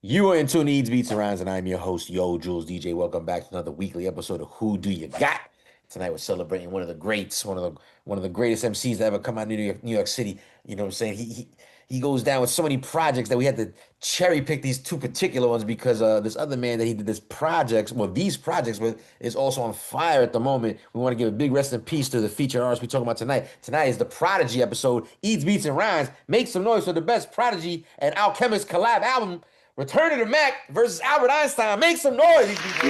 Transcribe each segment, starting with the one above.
You are in tune to Eats, Beats, and Rhymes, and I'm your host, Yo, Jules DJ. Welcome back to another weekly episode of Who Do You Got? Tonight we're celebrating one of the greats, one of the greatest MCs to ever come out of New York City. You know what I'm saying? He goes down with so many projects that we had to cherry pick these two particular ones because this other man that he did these projects with is also on fire at the moment. We want to give a big rest in peace to the featured artist we're talking about tonight. Tonight is the Prodigy episode. Eats, Beats, and Rhymes. Make some noise for the best Prodigy and Alchemist collab album. Return of the Mac versus Albert Einstein. Make some noise. Yeah.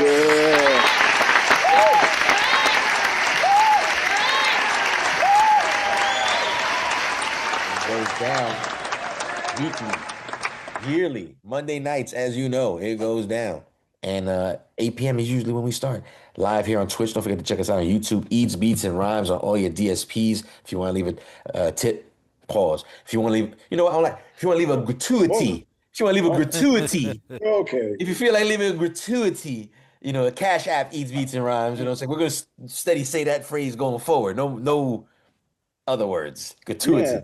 It goes down weekly, yearly, Monday nights, as you know, it goes down. And 8 p.m. is usually when we start. Live here on Twitch. Don't forget to check us out on YouTube. Eats, Beats, and Rhymes on all your DSPs. If you want to leave a tip, pause. If you want to leave, you know what I'm like, if you want to leave a gratuity. If you want to leave a gratuity, Okay. if you feel like leaving a gratuity, a Cash App Eats, Beats, and Rhymes. You know what I'm saying? We're going to steady say that phrase going forward. No other words. Gratuity. Yeah.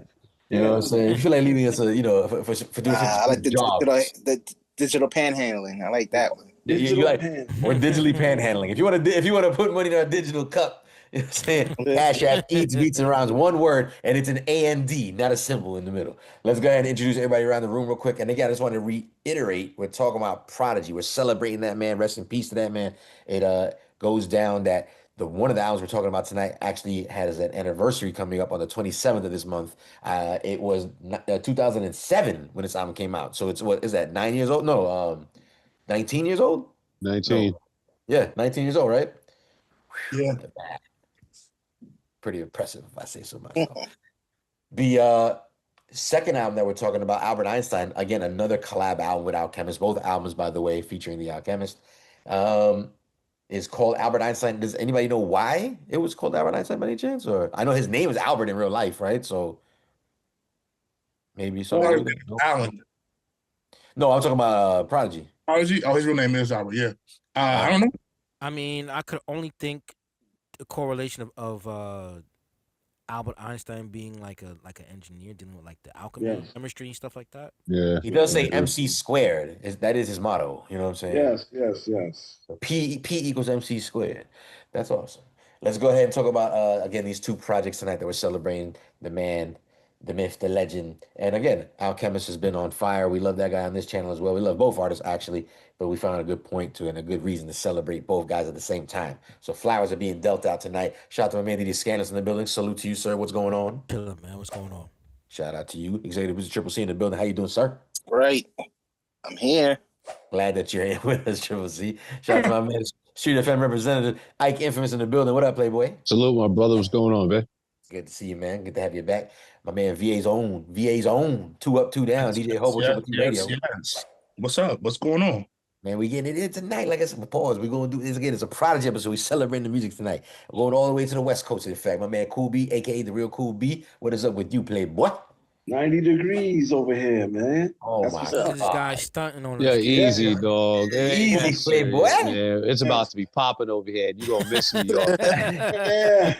You know what I'm saying? If you feel like leaving us for doing such I a like good job. the digital panhandling. I like that one. You like Pan. we're digitally panhandling. If you want to put money in our digital cup, you know what I'm saying? Cash App Eats, Beats, and Rhymes, one word, and it's an A-N-D, not a symbol in the middle. Let's go ahead and introduce everybody around the room real quick. And again, I just want to reiterate, we're talking about Prodigy. We're celebrating that man. Rest in peace to that man. It goes down that one of the albums we're talking about tonight actually has an anniversary coming up on the 27th of this month. It was 2007 when this album came out. So it's, what is that, 9 years old? No, 19 years old? 19. No. Yeah, 19 years old, right? Yeah. Pretty impressive, if I say so myself. The second album that we're talking about, Albert Einstein, again, another collab album with Alchemist. Both albums, by the way, featuring the Alchemist, is called Albert Einstein. Does anybody know why it was called Albert Einstein by any chance? Or I know his name is Albert in real life, right? So maybe somebody. Alan. No, I'm talking about Prodigy. Prodigy? Oh, his real name is Albert, yeah. I don't know. I mean, I could only think the correlation of Albert Einstein being like an engineer dealing with like the alchemy, chemistry and stuff like that. Yeah. He does say MC squared. That is his motto. You know what I'm saying? Yes. So P equals MC squared. That's awesome. Let's go ahead and talk about again these two projects tonight that we're celebrating. The man, the myth, the legend. And again, Alchemist has been on fire. We love that guy on this channel as well. We love both artists actually, but we found a good point to and a good reason to celebrate both guys at the same time. So flowers are being dealt out tonight. Shout out to my man DD Scandalous in the building. Salute to you, sir. What's going on? Killer, man. What's going on? Shout out to you, Executive Producer Triple C in the building. How you doing, sir? Right. I'm here. Glad that you're here with us, Triple C. Shout out to my man, Street FM representative Ike Infamous in the building. What up, Playboy? Salute, my brother. What's going on, man? Good to see you, man. Good to have you back. My man, VA's own. 2 up, 2 down. DJ Hobo, Triple T Radio. Yes. What's up? What's going on? Man, we getting it in tonight. Like I said, pause. We're going to do this again. It's a Prodigy episode. We celebrating the music tonight. We're going all the way to the West Coast, in fact. My man, Cool B, a.k.a. the real Cool B. What is up with you, Playboy? 90 degrees over here, man. Oh, That's my what's up. This guy stunting on Yeah, us. easy, dog. Easy, Playboy. Yeah, it's about to be popping over here. You gonna miss me, y'all. Yeah,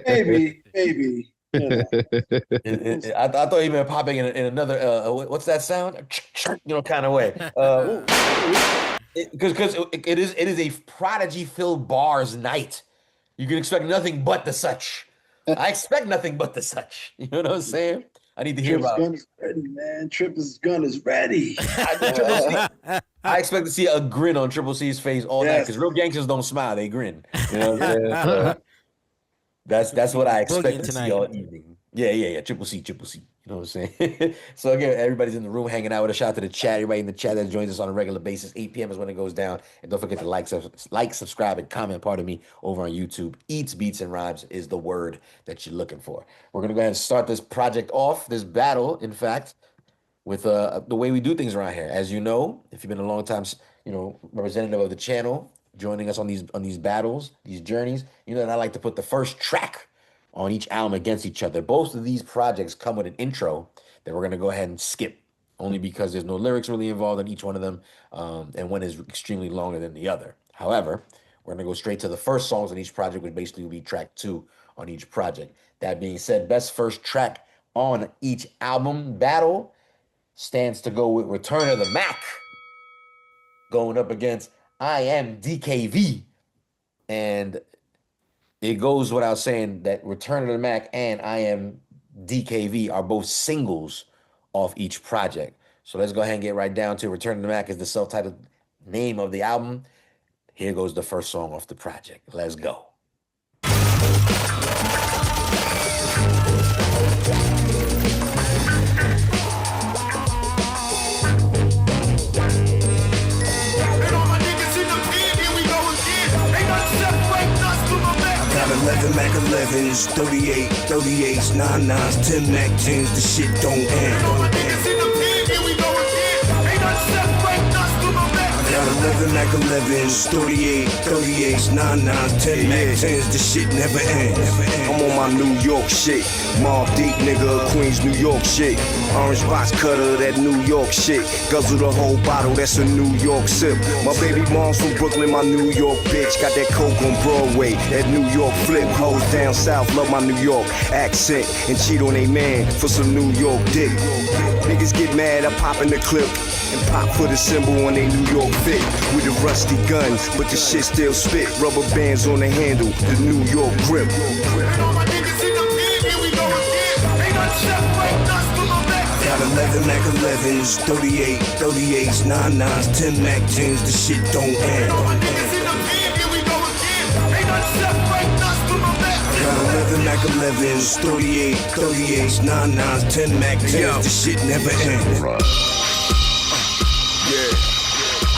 maybe. You know. I thought you meant popping in another, what's that sound? Kind of way. Because it is a Prodigy-filled bars night. You can expect nothing but the such. I expect nothing but the such. You know what I'm saying? I need to hear Tripp's about gun is ready, man. Tripp's gun is ready. I expect to see a grin on Triple C's face all night because real gangsters don't smile, they grin. You know what I'm saying? So that's what I expect to see all evening. Yeah. Triple C. You know what I'm saying? So again, everybody's in the room hanging out with a shout out to the chat. Everybody in the chat that joins us on a regular basis. 8 p.m. is when it goes down. And don't forget to like, subscribe, and comment, pardon me, over on YouTube. Eats, Beats, and Rhymes is the word that you're looking for. We're going to go ahead and start this project off, this battle, in fact, with the way we do things around here. As you know, if you've been a long time, representative of the channel, joining us on these battles, these journeys, you know that I like to put the first track on each album against each other. Both of these projects come with an intro that we're going to go ahead and skip, only because there's no lyrics really involved in each one of them, and one is extremely longer than the other. However, we're going to go straight to the first songs on each project, which basically will be track 2 on each project. That being said, best first track on each album battle stands to go with Return of the Mac going up against I Am DKV. And it goes without saying that Return of the Mac and I Am DKV are both singles off each project. So let's go ahead and get right down to Return of the Mac is the self-titled name of the album. Here goes the first song off the project. Let's go. Got 11 Mac 11s, 38, 38s, 99s, 10 Mac 10s, the shit don't end. Got 11 Mac 11s, 38, 38s, 99s, 10 Mac 10s, the shit never ends. I'm on my New York shit, Mobb Deep nigga, Queens, New York shit. Orange box cutter, that New York shit. Guzzle the whole bottle, that's a New York sip. My baby mom's from Brooklyn, my New York bitch. Got that coke on Broadway, that New York flip. Hoes down south, love my New York accent. And cheat on a man for some New York dick. Niggas get mad, I pop in the clip. And pop for the symbol on they New York fit. With a rusty gun, but the shit still spit. Rubber bands on the handle, the New York grip. Got 11 Mac 11s, 38, 38s, 99s, 10 Mac 10s, the shit don't end. Got 11 Mac 11s, 38, 38s, 99s, 10 Mac 10s, the shit never ends.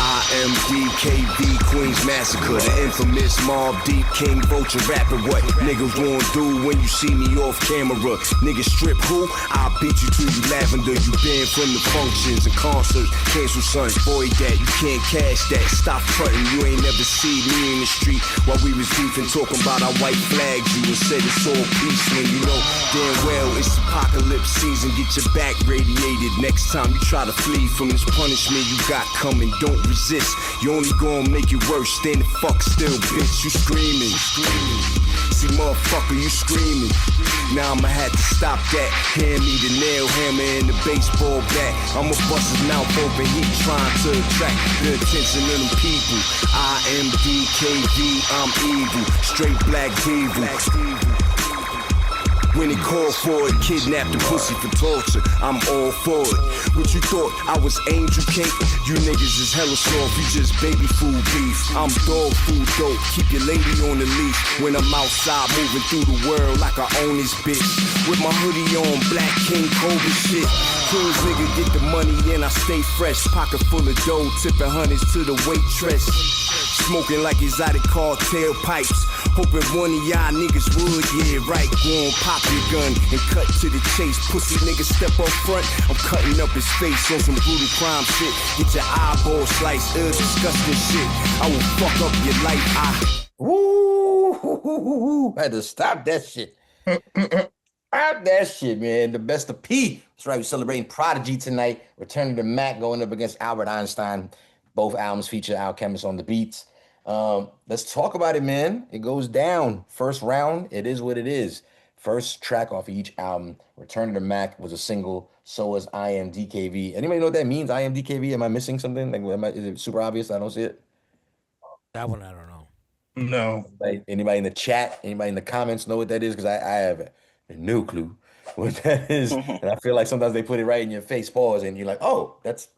IMDKV Queens Massacre, the infamous Mobb Deep King Vulture rapper. What niggas won't do when you see me off camera? Niggas strip who? I'll beat you to you lavender. You banned from the functions and concerts. Cancel son, void that. You can't cash that. Stop frontin'. You ain't never see me in the street while we was beefing, talking about our white flags. You and said it's all peace when you know damn well it's apocalypse season. Get your back radiated. Next time you try to flee from this punishment you got coming, don't resist. You only gonna make it worse. Stand the fuck still, bitch. You screaming. See, motherfucker, you screaming. Now I'ma have to stop that. Hand me the nail hammer and the baseball bat. I'ma bust his mouth open. He trying to attract the attention of them people. I am DKV, I'm evil. Straight black diva. When it called for it, kidnapped the pussy for torture, I'm all for it. What you thought, I was angel cake? You niggas is hella soft, you just baby food beef. I'm dog food dope, keep your lady on the leash. When I'm outside moving through the world like I own this bitch. With my hoodie on, black King Cobra shit. Queens nigga get the money and I stay fresh. Pocket full of dough, tipping hundreds to the waitress. Smoking like exotic cartel pipes. Hoping one of y'all niggas would, yeah, right. Go on, pop your gun and cut to the chase. Pussy niggas step up front, I'm cutting up his face on some brutal crime shit. Get your eyeball sliced, disgusting shit. I will fuck up your life. Woo! Had to stop that shit. Stop that shit, man. The best of P. That's right, we're celebrating Prodigy tonight. Return of the Mac going up against Albert Einstein. Both albums feature Alchemist on the beats. Let's talk about it, man. It goes down. First round, it is what it is. First track off of each album. Return of the Mac was a single. So was I Am DKV. Anybody know what that means? I Am DKV? Am I missing something? Like, is it super obvious? I don't see it. That one, I don't know. No. Anybody in the chat? Anybody in the comments know what that is? Because I have no clue what that is. And I feel like sometimes they put it right in your face, pause, and you're like, oh, that's.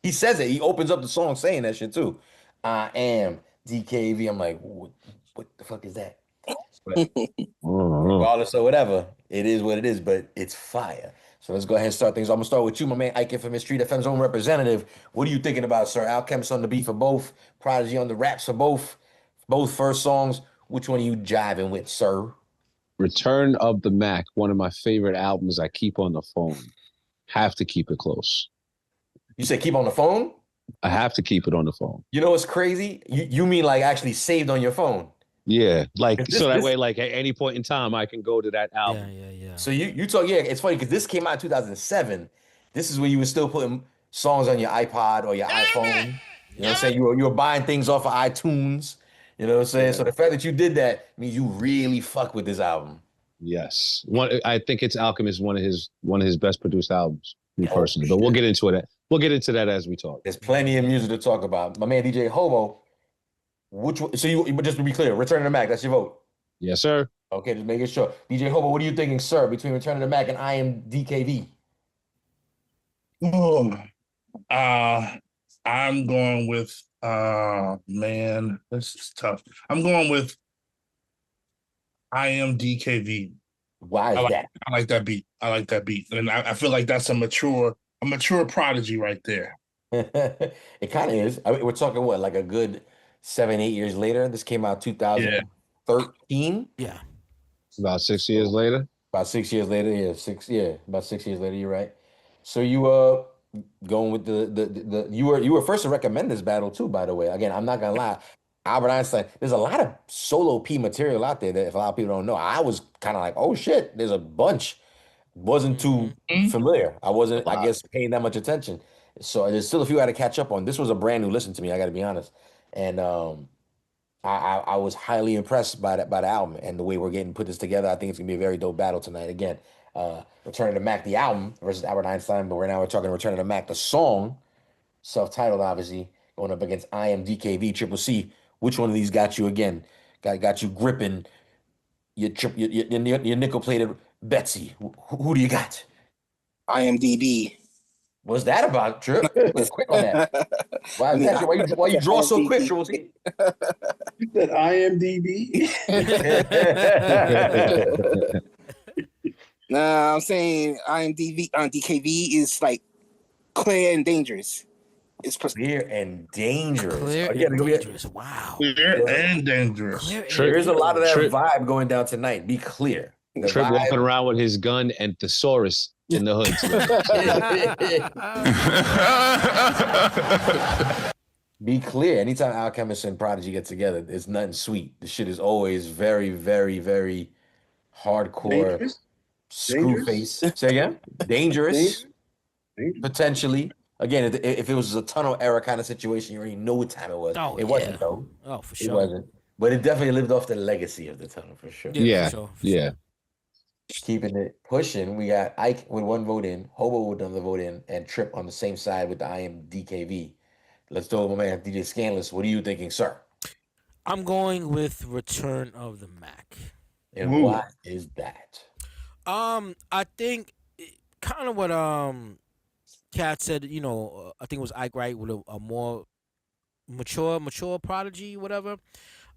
He says it. He opens up the song saying that shit too. I Am DKV. I'm like, what the fuck is that? But regardless of whatever, it is what it is, but it's fire. So let's go ahead and start things. I'm gonna start with you, my man, Ike Infamous Street FM's own representative. What are you thinking about, sir? Alchemist on the beat for both, Prodigy on the raps for both first songs. Which one are you jiving with, sir? Return of the Mac, one of my favorite albums I keep on the phone. Have to keep it close. You said keep on the phone? I have to keep it on the phone. You know what's crazy? You mean like actually saved on your phone? Yeah, like so that way, like at any point in time, I can go to that album. Yeah. So you talk, yeah, it's funny because this came out in 2007. This is when you were still putting songs on your iPod or your iPhone. You know what I'm saying? You were buying things off of iTunes. You know what I'm saying? Yeah. So the fact that you did that means you really fuck with this album. Yes, I think it's Alchemist, one of his best produced albums, me personally. But we'll get into it We'll get into that as we talk. There's plenty of music to talk about. My man DJ Hobo, which one? So you just to be clear, Return of the Mac, that's your vote. Yes, sir. Okay, just making sure. DJ Hobo, what are you thinking, sir, between Return of the Mac and I Am DKV? Oh, I'm going with man, this is tough. I'm going with I Am DKV. Why is that? I like that beat. I like that beat. And I feel like that's a mature Prodigy right there. It kind of is. I mean, we're talking what, like a good 7-8 years later? This came out 2013? Yeah. About 6 years later. About 6 years later, about 6 years later, you're right. So you going with the you were first to recommend this battle too, by the way. Again, I'm not gonna lie. Albert Einstein, there's a lot of solo P material out there that if a lot of people don't know, I was kind of like, oh shit, there's a bunch. Wasn't too familiar. I wasn't, I guess, paying that much attention. So there's still a few I had to catch up on. This was a brand new listen to me, I gotta be honest. And I was highly impressed by the album and the way we're getting put this together. I think it's gonna be a very dope battle tonight. Again, Return of the Mac, the album versus Albert Einstein, but we're talking Return of the Mac, the song, self-titled, obviously, going up against I Am DKV, Triple C. Which one of these got you again? Got you gripping your nickel-plated Betsy? Who do you got? IMDb. What's that about, Trip? Quick on that. Why you draw so quick, Triple C? You said IMDb? Nah, I'm saying IMDb on DKV is like clear and dangerous. It's Clear and dangerous. Clear and dangerous. Wow. Clear and dangerous. There's a lot of that vibe going down tonight. Be clear. Trip walking around with his gun and thesaurus in the hood. Be clear. Anytime Alchemist and Prodigy get together, it's nothing sweet. The shit is always very, very, very hardcore. Dangerous? Screw face. Say again? Dangerous. Potentially. Again, if it was a tunnel era kind of situation, you already know what time it was. Oh, it wasn't, though. Oh, for sure. It wasn't. But it definitely lived off the legacy of the tunnel, for sure. Yeah. For Sure. Keeping it pushing. We got Ike with one vote in, Hobo with another vote in, and Trip on the same side with the I Am DKV. Let's do it, my man, DJ Scanless. What are you thinking, sir? I'm going with Return of the Mac. And why is that? I think kind of what Kat said, I think it was Ike Wright with a more mature Prodigy, whatever.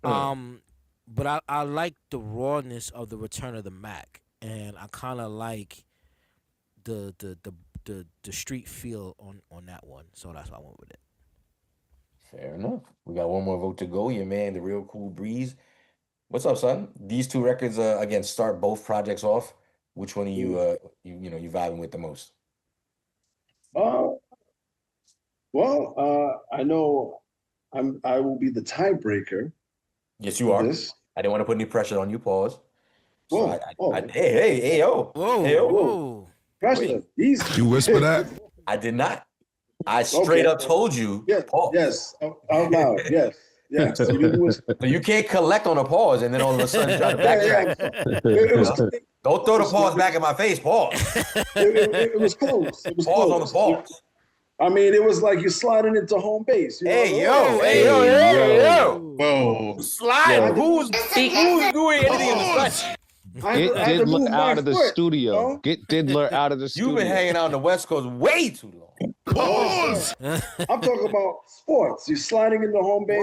But I like the rawness of the Return of the Mac, and I kind of like the street feel on that one. So that's why I went with it. Fair enough. We got one more vote to go. Your man, the Real Cool Breeze. What's up, son? These two records, again, start both projects off. Which one are you you vibing with the most? I know I will be the tiebreaker. Yes, you are. This. I didn't want to put any pressure on you. Pause. So Whoa, hey, yo. Whoa, hey, yo. whoa. Pressure. Easy. You whisper that? I did not. I straight up told you. Yes. Pause. Yes. Out loud. Yes. Yes. You didn't whisper. So you can't collect on a pause and then all of a sudden try to backtrack. Don't throw the pause back in my face. Pause. It was close. It was Pause close. on the pause. I mean, it was like you're sliding into home base. You know? Hey, yo. Whoa. Slide. Who's doing anything in the slide? Get Diddler out of the studio. Get Diddler out of the studio. You've been hanging out on the West Coast way too long. Pause. I'm talking about sports. You're sliding into home base.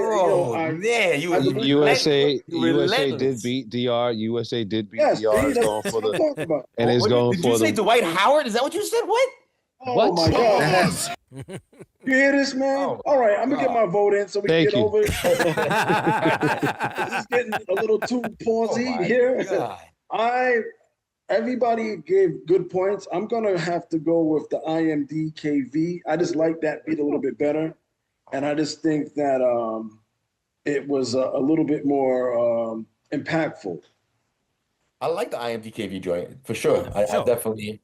USA did beat DR. USA did beat Yes, DR. that's what I'm talking about. And it's going Did for you say the. Dwight Howard? Is that what you said? What? Oh What? my God. Pause. You hear this, man? Oh, all right, I'm gonna get my vote in so we can Thank get you. over it. This is getting a little too pausey my here. God. Everybody gave good points. I'm gonna have to go with the IMDKV. I just like that beat a little bit better, and I just think that it was a little bit more impactful. I like the IMDKV joint for sure. I definitely,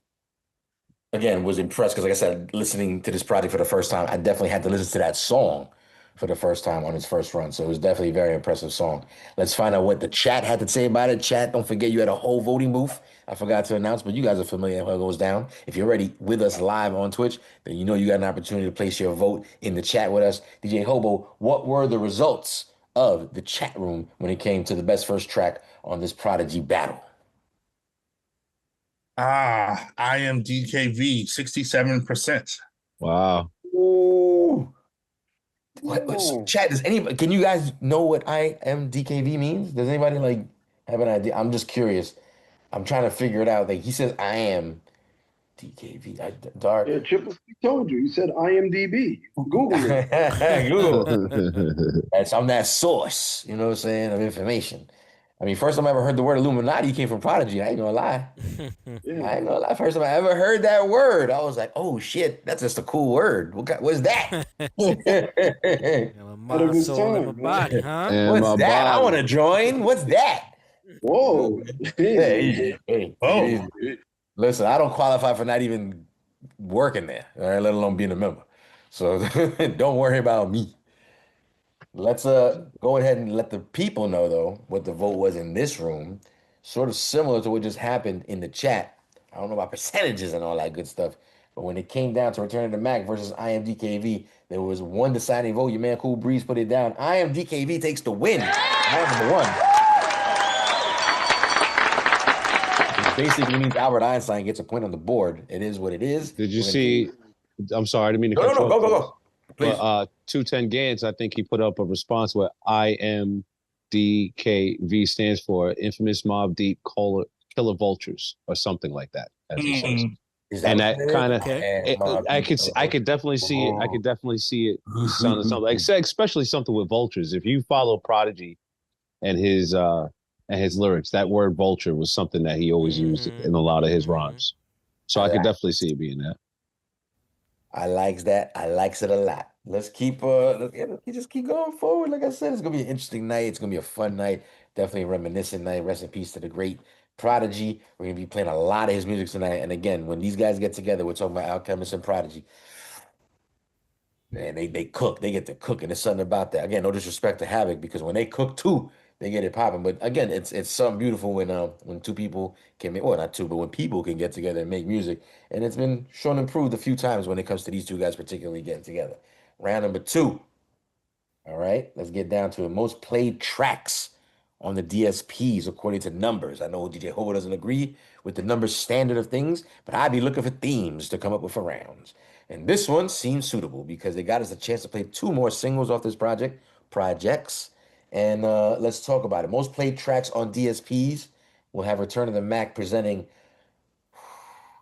again, was impressed because, like I said, listening to this project for the first time, I definitely had to listen to that song for the first time on its first run. So it was definitely a very impressive song. Let's find out what the chat had to say about it. Chat, don't forget you had a whole voting booth. I forgot to announce, but you guys are familiar how it goes down. If you're already with us live on Twitch, then you know you got an opportunity to place your vote in the chat with us. DJ Hobo, what were the results of the chat room when it came to the best first track on this Prodigy battle? I am DKV, 67%. Wow. Ooh. What, chat, does anybody, can you guys know what IMDKV means? Does anybody like have an idea? I'm just curious. I'm trying to figure it out. Like he says I am DKV. Dark. Yeah, Triple C told you. He said IMDb. Google it. Google. I'm that source, you know what I'm saying, of information. I mean, first time I ever heard the word Illuminati came from Prodigy. I ain't gonna lie. Yeah. I ain't gonna lie. First time I ever heard that word, I was like, oh shit, that's just a cool word. What's that? My soul and my body, huh? And What's that? I want to join. What's that? Whoa. Hey. Oh. Listen, I don't qualify for not even working there, all right, let alone being a member. So don't worry about me. Let's go ahead and let the people know, though, what the vote was in this room. Sort of similar to what just happened in the chat. I don't know about percentages and all that good stuff, but when it came down to Return of the Mac versus IMDKV, there was one deciding vote. Your man Cool Breeze put it down. IMDKV takes the win. Number one. It basically means Albert Einstein gets a point on the board. It is what it is. Did you see? I'm sorry, I didn't mean to No, go. Please. But 210 Gans, I think he put up a response where IMDKV stands for Infamous Mob Deep Killer Vultures or something like that, as he says. And that kind of, I could definitely see it. I could definitely see it sounding something like, especially something with vultures. If you follow Prodigy and his lyrics, that word vulture was something that he always used in a lot of his rhymes. So I could definitely see it being that. I likes that. I likes it a lot. Let's keep just keep going forward. Like I said, it's gonna be an interesting night. It's gonna be a fun night. Definitely a reminiscent night. Rest in peace to the great Prodigy. We're gonna be playing a lot of his music tonight. And again, when these guys get together, we're talking about Alchemist and Prodigy. Man, they cook. They get to cook, and there's something about that. Again, no disrespect to Havoc, because when they cook too, they get it popping. But again, it's something beautiful when two people can make, well, not two, but when people can get together and make music. And it's been shown improved a few times when it comes to these two guys particularly getting together. Round number 2. All right, let's get down to it. Most played tracks on the DSPs according to numbers. I know DJ Hobo doesn't agree with the numbers standard of things, but I'd be looking for themes to come up with for rounds. And this one seems suitable because they got us a chance to play 2 more singles off this projects. And let's talk about it. Most played tracks on DSPs will have Return of the Mac presenting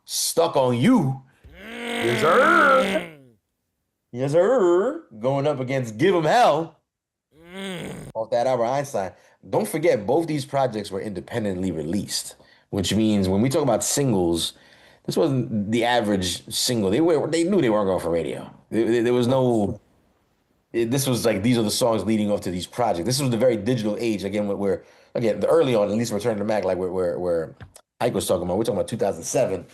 Stuck on You. Yes, sir. Yes, sir. Going up against Give 'Em Hell. Off that Albert Einstein. Don't forget, both these projects were independently released, which means when we talk about singles, this wasn't the average single. They knew they weren't going for radio. There was no... This was like, these are the songs leading off to these projects. This was the very digital age. Again, the early on, at least Return to the Mac, like where Ike was talking about, we're talking about 2007.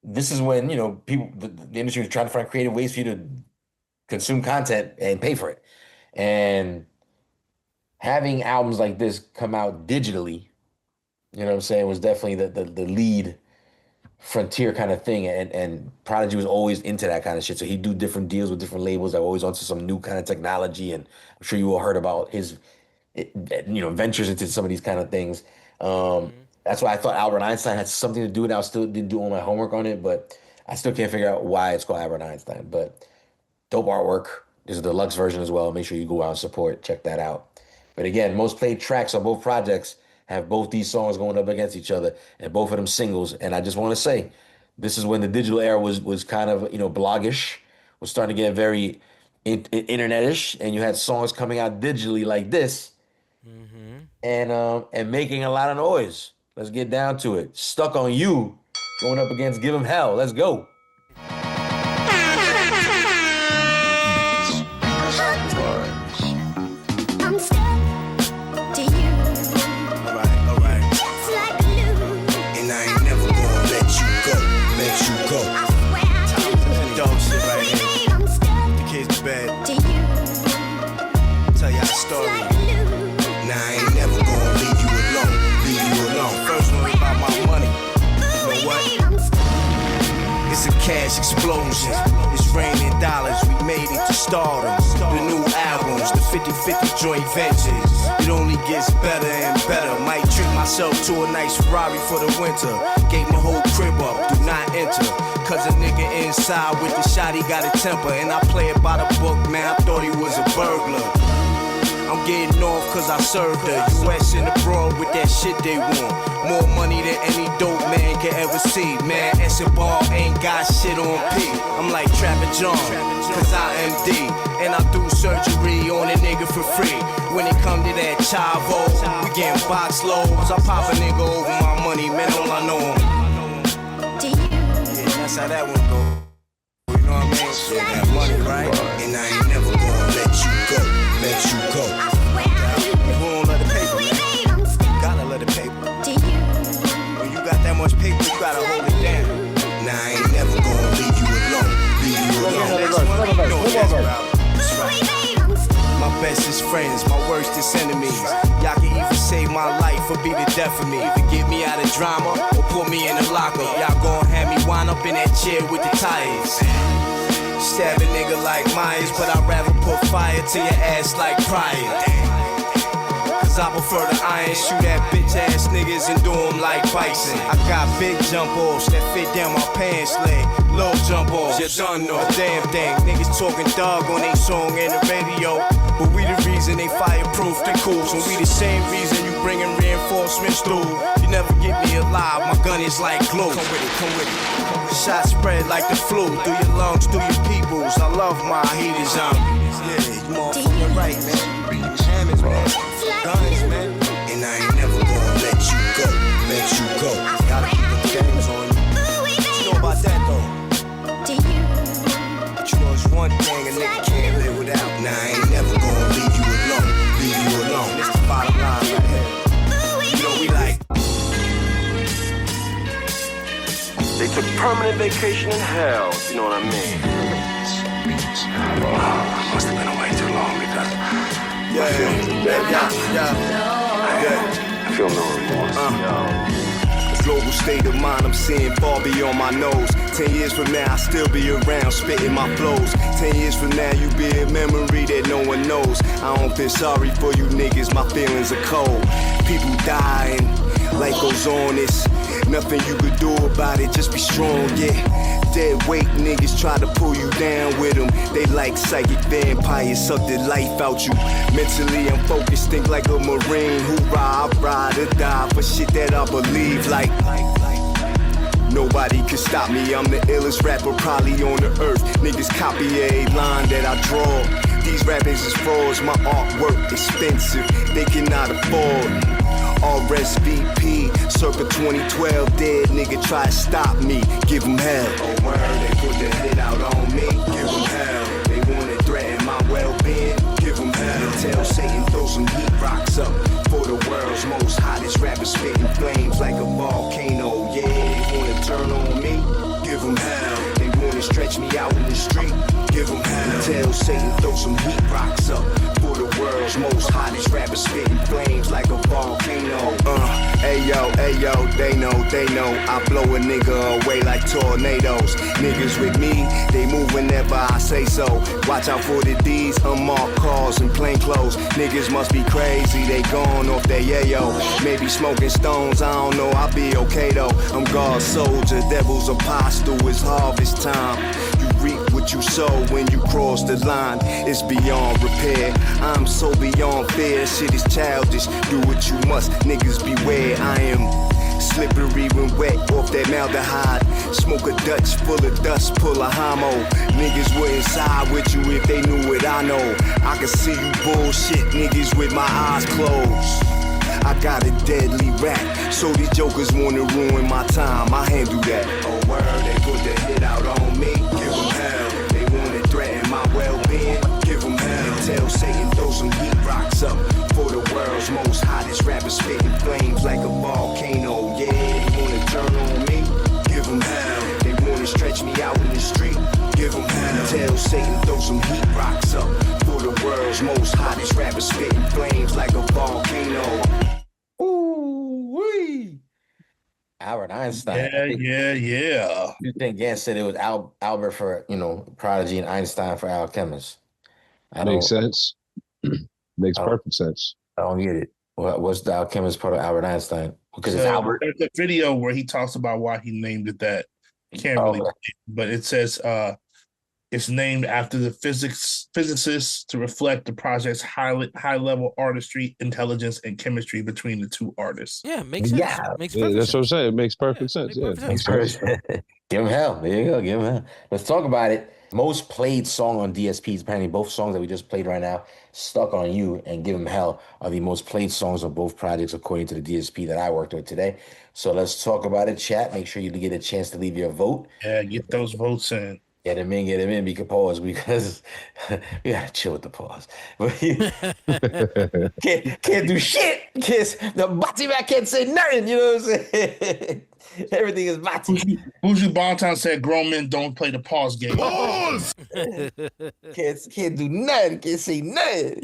This is when, people, the industry was trying to find creative ways for you to consume content and pay for it. And having albums like this come out digitally, you know what I'm saying, was definitely the lead frontier kind of thing, and Prodigy was always into that kind of shit. So he'd do different deals with different labels that were always onto some new kind of technology. And I'm sure you all heard about his, ventures into some of these kind of things. That's why I thought Albert Einstein had something to do with it. I still didn't do all my homework on it, but I still can't figure out why it's called Albert Einstein. But dope artwork. There's a deluxe version as well. Make sure you go out and support. Check that out. But again, most played tracks on both projects have both these songs going up against each other, and both of them singles. And I just want to say, this is when the digital era was kind of, bloggish, was starting to get very internetish, and you had songs coming out digitally like this, and making a lot of noise. Let's get down to it. Stuck on You, going up against Give 'Em Hell. Let's go. Now I ain't never gonna leave you alone. First one about my money. It's a cash explosion. It's raining dollars, we made it to stardom. The new albums, the 50-50 joint ventures. It only gets better and better. Might treat myself to a nice Ferrari for the winter. Gave my whole crib up, do not enter. Cause a nigga inside with the shot, he got a temper. And I play it by the book, man, I thought he was a burglar. I'm getting off cause I served her. US and abroad with that shit they want. More money than any dope man can ever see. Man, Escobar ain't got shit on P. I'm like Trapper John, cause I am D. And I do surgery on a nigga for free. When it come to that chavo, we getting box loads. I pop a nigga over my money, man, all I know. Yeah, that's how that one go. You know what I mean? Yeah, that money, right? And I ain't never gonna let you go. Let you go. Who won't let the paper, man? Gotta let the paper. When you got that much paper, you gotta hold it down. Nah, I ain't never gonna leave you alone. Leave you alone. No, that's right. My bestest friends, my worstest enemies. Y'all can either save my life or be the death of me. Either get me out of drama or put me in the locker. Y'all gon' have me wind up in that chair with the tires. Stab a nigga like Myers, but I'd rather put fire to your ass like Pryor. Cause I prefer the iron, shoot at bitch ass niggas and do them like Bison. I got big jump offs that fit down my pants leg. Low jump offs, you done know. Damn thing, niggas talking dog on they song in the radio. But we the reason they fireproof the cools. And we the same reason you bringing reinforcements through. You never get me alive, my gun is like glue. Come with it, come with it. Shots spread like the flu, through your lungs, through your peoples. I love my heaters on. Yeah, you motherfucking right, man. Hammers, man. Guns, man. And I ain't never gonna let you go. Let you go. Gotta keep the games on you. What you know about that, though? But you know it's one thing a nigga can't live without. Nah, I ain't never gonna leave you alone. Leave you alone. That's the bottom line right here. You know we like. They took permanent vacation in hell, you know what I mean? Must have been away too long because I feel no remorse. Global state of mind, I'm seeing far beyond my nose. 10 years from now, I'll still be around, spitting my flows. 10 years from now, you be a memory that no one knows. I don't feel sorry for you niggas, my feelings are cold. People dying, life goes on, it's nothing you could do about it, just be strong, yeah. Dead weight niggas try to pull you down with them. They like psychic vampires, suck the life out you. Mentally I'm focused, think like a Marine. Hoorah, I ride or die for shit that I believe like. Nobody can stop me, I'm the illest rapper probably on the earth. Niggas copy a line that I draw. These rappers is frauds, my artwork expensive, they cannot afford. RSVP, circa 2012, dead nigga try to stop me, give them hell. Oh word, they put their hit out on me, give them hell. They wanna threaten my well-being, give them hell. Tell Satan throw some heat rocks up for the world's most hottest rapper, spitting flames like a volcano. Yeah, they wanna turn on me, give them hell. They wanna stretch me out in the street, give them hell. Tell Satan throw some heat rocks up for the world's most hottest rapper, spitting flames like a volcano. Ayo, they know. I blow a nigga away like tornadoes. Niggas with me, they move whenever I say so. Watch out for the D's, unmarked cars and plain clothes. Niggas must be crazy, they gone off their yayo. Maybe smoking stones, I don't know, I'll be okay though. I'm God's soldier, devil's apostle, it's harvest time. You reap what you sow when you cross the line. It's beyond repair, I'm so beyond fear. Shit is childish, do what you must, niggas beware. I am slippery when wet off that maldehyde. Smoke a Dutch full of dust, pull a homo. Niggas wouldn't side with you if they knew what I know. I can see you bullshit niggas with my eyes closed. I got a deadly rap, so these jokers wanna ruin my time, I handle that. Oh word, they put the hit out on me, give them hell. They wanna threaten my well-being, give them hell. And tell Satan throw some heat rocks up for the world's most hottest rapper, spitting flames like a volcano. Yeah, they wanna turn on me, give them hell. They wanna stretch me out in the street, give them hell. Tell Satan throw some heat rocks up for the world's most hottest rapper, spitting flames like a volcano. Ooh-wee. Albert Einstein. Yeah. You think Gant said it was Albert for Prodigy and Einstein for Alchemist? Makes sense. Makes perfect sense. I don't get it. What's the Alchemist part of Albert Einstein? Because it's Albert. There's a video where he talks about why he named it that. Can't really, but it says it's named after the physicists to reflect the project's high level artistry, intelligence, and chemistry between the two artists. Yeah, makes sense. Yeah, makes yeah, that's what I'm saying. It makes perfect sense. Makes perfect sense. Give him hell. There you go. Give him hell. Let's talk about it. Most played song on DSPs. Apparently, both songs that we just played right now, "Stuck on You" and "Give Him Hell," are the most played songs on both projects according to the DSP that I worked with today. So let's talk about it, chat. Make sure you get a chance to leave your vote. Yeah, get those votes in. Get him in. We can pause because we gotta chill with the pause. can't do shit because the Bati man can't say nothing. You know what I'm saying? Everything is Bati. Buju Banton said grown men don't play the pause game. Pause! Can't do nothing. Can't say nothing.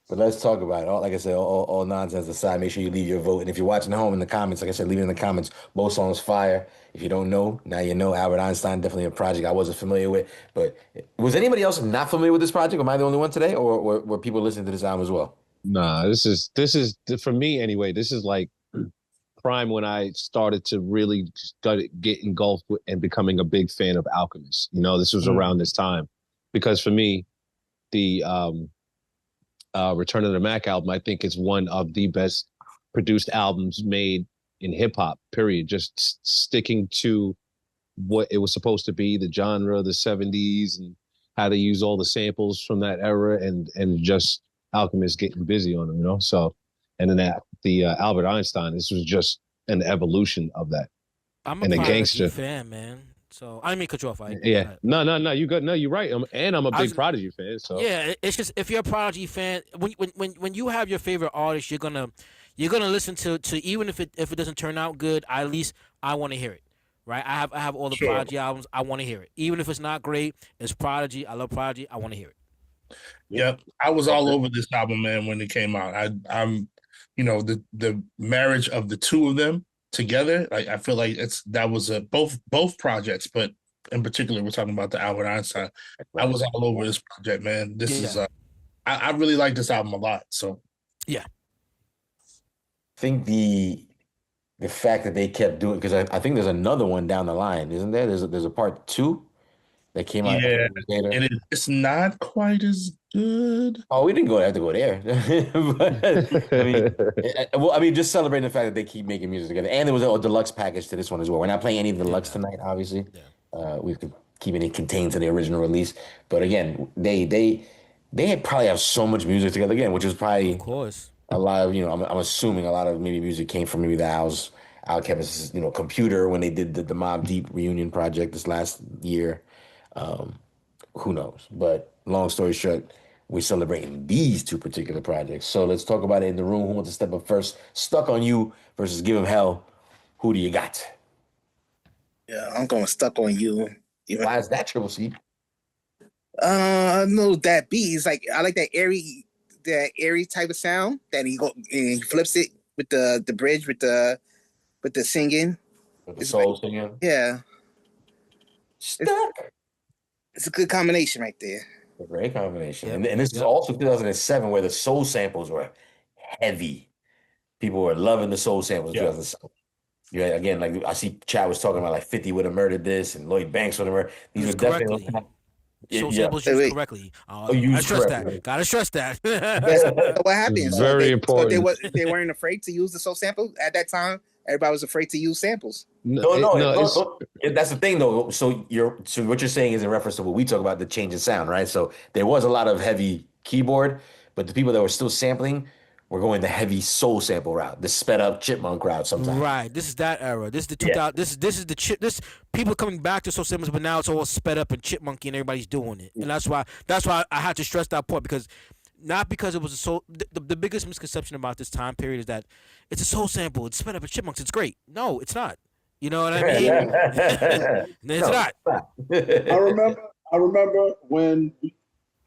But let's talk about it. Like I said, all nonsense aside, make sure you leave your vote. And if you're watching at home in the comments, like I said, leave it in the comments. Both songs fire. If you don't know, now you know. Albert Einstein, definitely a project I wasn't familiar with. But was anybody else not familiar with this project? Am I the only one today? Or were people listening to this album as well? Nah, this is for me anyway. This is like prime when I started to really get engulfed with and becoming a big fan of Alchemist. This was around this time. Because for me, the Return of the Mac album, I think, is one of the best produced albums made in hip hop, period. Just sticking to what it was supposed to be, the genre, the 70s, and how to use all the samples from that era, and just Alchemist getting busy on them, So, and then the Albert Einstein, this was just an evolution of that. I'm a Prodigy fan, man. So I didn't mean to cut you off. No, you good. No, you're right. I'm a big Prodigy fan. So yeah, it's just if you're a Prodigy fan, when you have your favorite artist, you're gonna listen to even if it doesn't turn out good, at least I want to hear it, right? I have all the Prodigy albums. I want to hear it, even if it's not great. It's Prodigy. I love Prodigy. I want to hear it. Yep, I was all over this album, man, when it came out. I'm the marriage of the two of them together, like I feel like that was both projects, but in particular we're talking about the Albert Einstein. I was all over this project, man. This is I really like this album a lot. So yeah, I think the fact that they kept doing, because I think there's another one down the line, isn't there? There's a part 2 that came out later. And it's not quite as good. Oh, we didn't have to go there. But, I mean, just celebrating the fact that they keep making music together. And there was a deluxe package to this one as well. We're not playing any deluxe tonight, obviously. Yeah. We could keep it contained to the original release. But again, they probably have so much music together again, which is probably, of course, a lot of, I'm assuming a lot of maybe music came from maybe the Alchemist's, computer when they did the Mobb Deep reunion project this last year. Who knows? But long story short, we're celebrating these two particular projects. So let's talk about it in the room. Who wants to step up first? Stuck on You versus Give Him Hell. Who do you got? Yeah, I'm going Stuck on You. Why is that, Triple C? No, that beat is like, I like that airy type of sound that he flips it with the bridge with the singing. With the soul singing? Yeah. Stuck. It's a good combination right there. A great combination. Yep. And this is also 2007 where the soul samples were heavy. People were loving the soul samples in 2007. Yeah, again, like I see Chad was talking about like 50 would have murdered this and Lloyd Banks would have murdered. These are definitely soul samples used correctly. I stress that. Gotta stress that. What happened? Very important. So they weren't afraid to use the soul sample at that time. Everybody was afraid to use samples. No. That's the thing, though. So what you're saying is in reference to what we talk about, the change in sound, right? So there was a lot of heavy keyboard, but the people that were still sampling were going the heavy soul sample route, the sped up chipmunk route sometimes. Right. This is that era. This is the 2000. This is the people coming back to soul samples, but now it's all sped up and chipmunky, and everybody's doing it. And that's why I had to stress that point, because. Not because it was a soul. The biggest misconception about this time period is that it's a soul sample. It's sped up with chipmunks. It's great. No, it's not. You know what I mean? It's not. I remember when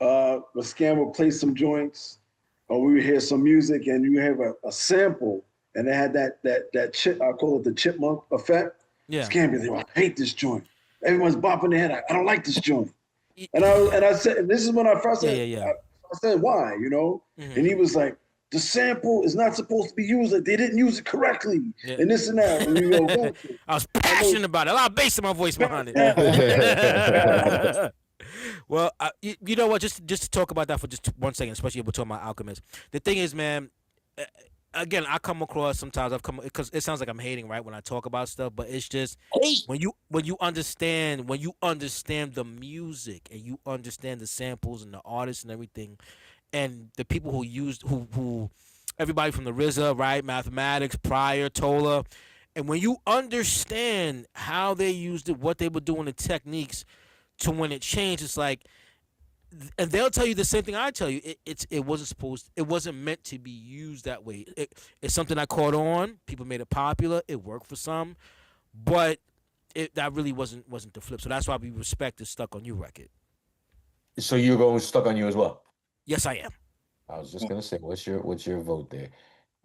Scam would play some joints, or we would hear some music, and you have a sample, and it had that chip. I call it the chipmunk effect. Yeah. Scambi, I hate this joint. Everyone's bopping their head. I don't like this joint. And I said, this is when I first said, I said, why? You know? Mm-hmm. And he was like, the sample is not supposed to be used. Like, they didn't use it correctly, and this and that. And you go, I was passionate about it. A lot of bass in my voice behind it. Well, you know what? Just to talk about that for just 1 second, especially if we're talking about Alchemist. The thing is, man. Again, I come across sometimes because it sounds like I'm hating, right, when I talk about stuff, but it's just when you understand the music and you understand the samples and the artists and everything, and the people who everybody from the RZA, right, Mathematics, Pryor, Tola, and when you understand how they used it, what they were doing, the techniques, to when it changed, it's like. And they'll tell you the same thing I tell you. It wasn't meant to be used that way. It's something I caught on. People made it popular. It worked for some, but that really wasn't the flip. So that's why we respect the Stuck on You record. So you're going Stuck on You as well? Yes, I am. I was just gonna say, what's your vote there?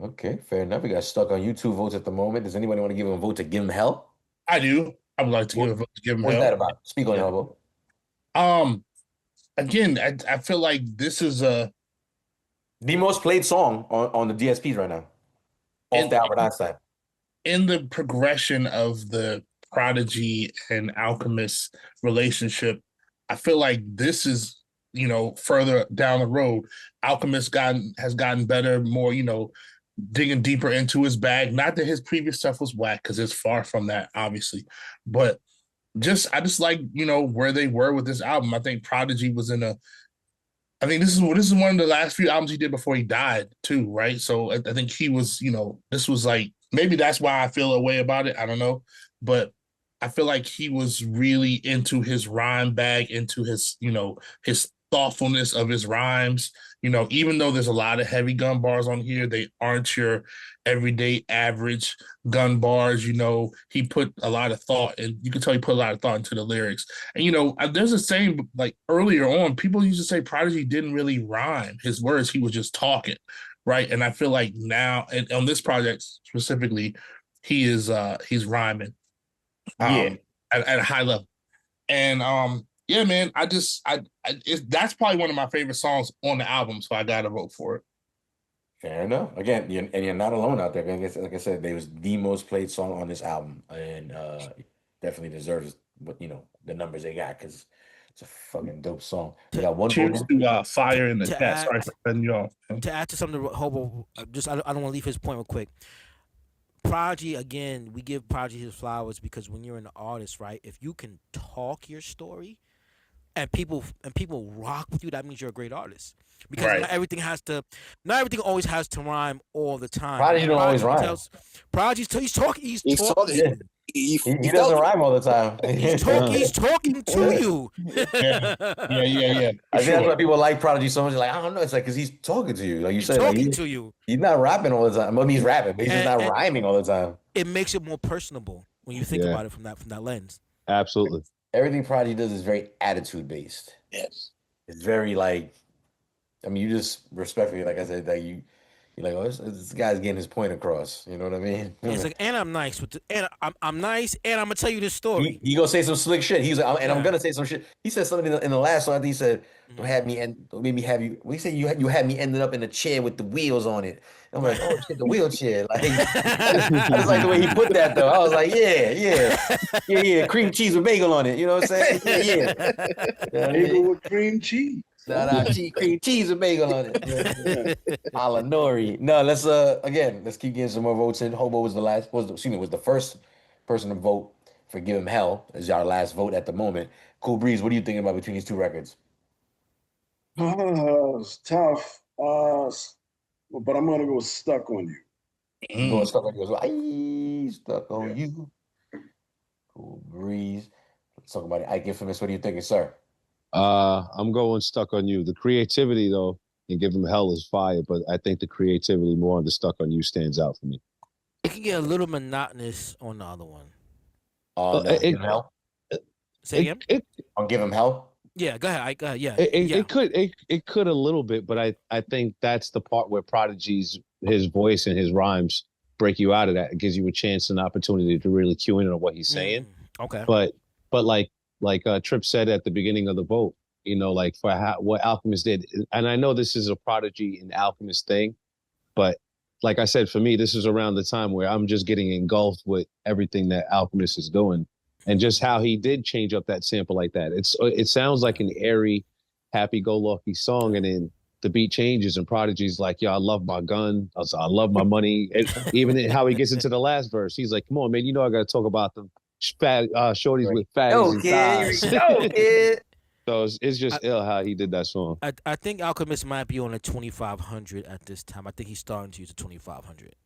Okay, fair enough. We got Stuck on You, 2 votes at the moment. Does anybody want to give him a vote to Give Him Hell? I do. I would like to give a vote to Give Him Hell. What's that about? Speak on your vote. Again, I feel like this is the most played song on the DSPs right now. Off the Albert Einstein. In the progression of the Prodigy and Alchemist relationship, I feel like this is, further down the road. Alchemist has gotten better, more, digging deeper into his bag. Not that his previous stuff was whack, because it's far from that, obviously. But I just like, where they were with this album. I think Prodigy was I think this is one of the last few albums he did before he died too, right? So I think he was, this was like, maybe that's why I feel a way about it. I don't know. But I feel like he was really into his rhyme bag, into his, his thoughtfulness of his rhymes. Even though there's a lot of heavy gun bars on here, they aren't your everyday average gun bars. He put a lot of thought, and you can tell he put a lot of thought into the lyrics. And there's a saying, like earlier on, people used to say Prodigy didn't really rhyme his words; he was just talking, right? And I feel like now, and on this project specifically, he's rhyming, at a high level, and yeah, man, that's probably one of my favorite songs on the album, so I gotta vote for it. Fair enough. Again, you're not alone out there. Like I said, they was the most played song on this album, and definitely deserves the numbers they got, because it's a fucking dope song. We got one. Cheers to Fire in the Chat. Sorry for cutting you off. To add to something, Hobo, I don't want to leave his point real quick. Prodigy, again, we give Prodigy his flowers because when you're an artist, right, if you can talk your story, and people rock with you, that means you're a great artist. Because not everything always has to rhyme all the time. Prodigy don't always rhyme. He's talking. He's talking. He doesn't rhyme all the time. He's talking to you. Yeah. I think that's why people like Prodigy so much. Like, I don't know. It's like because he's talking to you. Like you said, talking to you. He's not rapping all the time. I mean, he's rapping, but he's just not rhyming all the time. It makes it more personable when you think about it from that lens. Absolutely. Everything Prodigy does is very attitude based. Yes. It's very like, I mean, you just respectfully, like I said, that you're like, oh, this guy's getting his point across. You know what I mean? It's like, and I'm nice and I'm nice, and I'm gonna tell you this story. He gonna say some slick shit. He's like, and I'm gonna say some shit. He said something in the last song. I think he said, "Don't have me have you." Well, he said you had me ended up in a chair with the wheels on it. And I'm like, oh shit, the wheelchair. Like, I just like the way he put that though. I was like, yeah, cream cheese with bagel on it. You know what I'm saying? Yeah. Bagel with cream cheese. Cream cheese with bagel on it. A la nori. No, let's keep getting some more votes in. Hobo was the first person to vote for Give Him Hell. Is our last vote at the moment. Cool Breeze, what are you thinking about between these two records? It's tough. But I'm gonna go Stuck on You. Going Stuck on You as well. Stuck on You. Cool Breeze. Let's talk about it. Ike Infamous, what are you thinking, sir? I'm going Stuck on You. The creativity, though, and Give Him Hell is fire, but I think the creativity more on the Stuck on You stands out for me. It can get a little monotonous on the other one. Give Him Hell? Say again? On Give Him Hell? Yeah, go ahead. Yeah. It could a little bit, but I think that's the part where Prodigy's his voice and his rhymes break you out of that. It gives you a chance and opportunity to really cue in on what he's saying. Okay. But like Trip said at the beginning of the vote, you know, like for what Alchemist did, and I know this is a Prodigy and Alchemist thing, but like I said, for me, this is around the time where I'm just getting engulfed with everything that Alchemist is doing, and just how he did change up that sample like that. It sounds like an airy, happy-go-lucky song, and then the beat changes, and Prodigy's like, "Yo, I love my gun. I love my money." And even how he gets into the last verse, he's like, "Come on, man, you know I got to talk about them fat shorties with fatties and thighs." Yo, kid. So it's just ill how he did that song. I think Alchemist might be on a 2500 at this time. I think he's starting to use a 2500.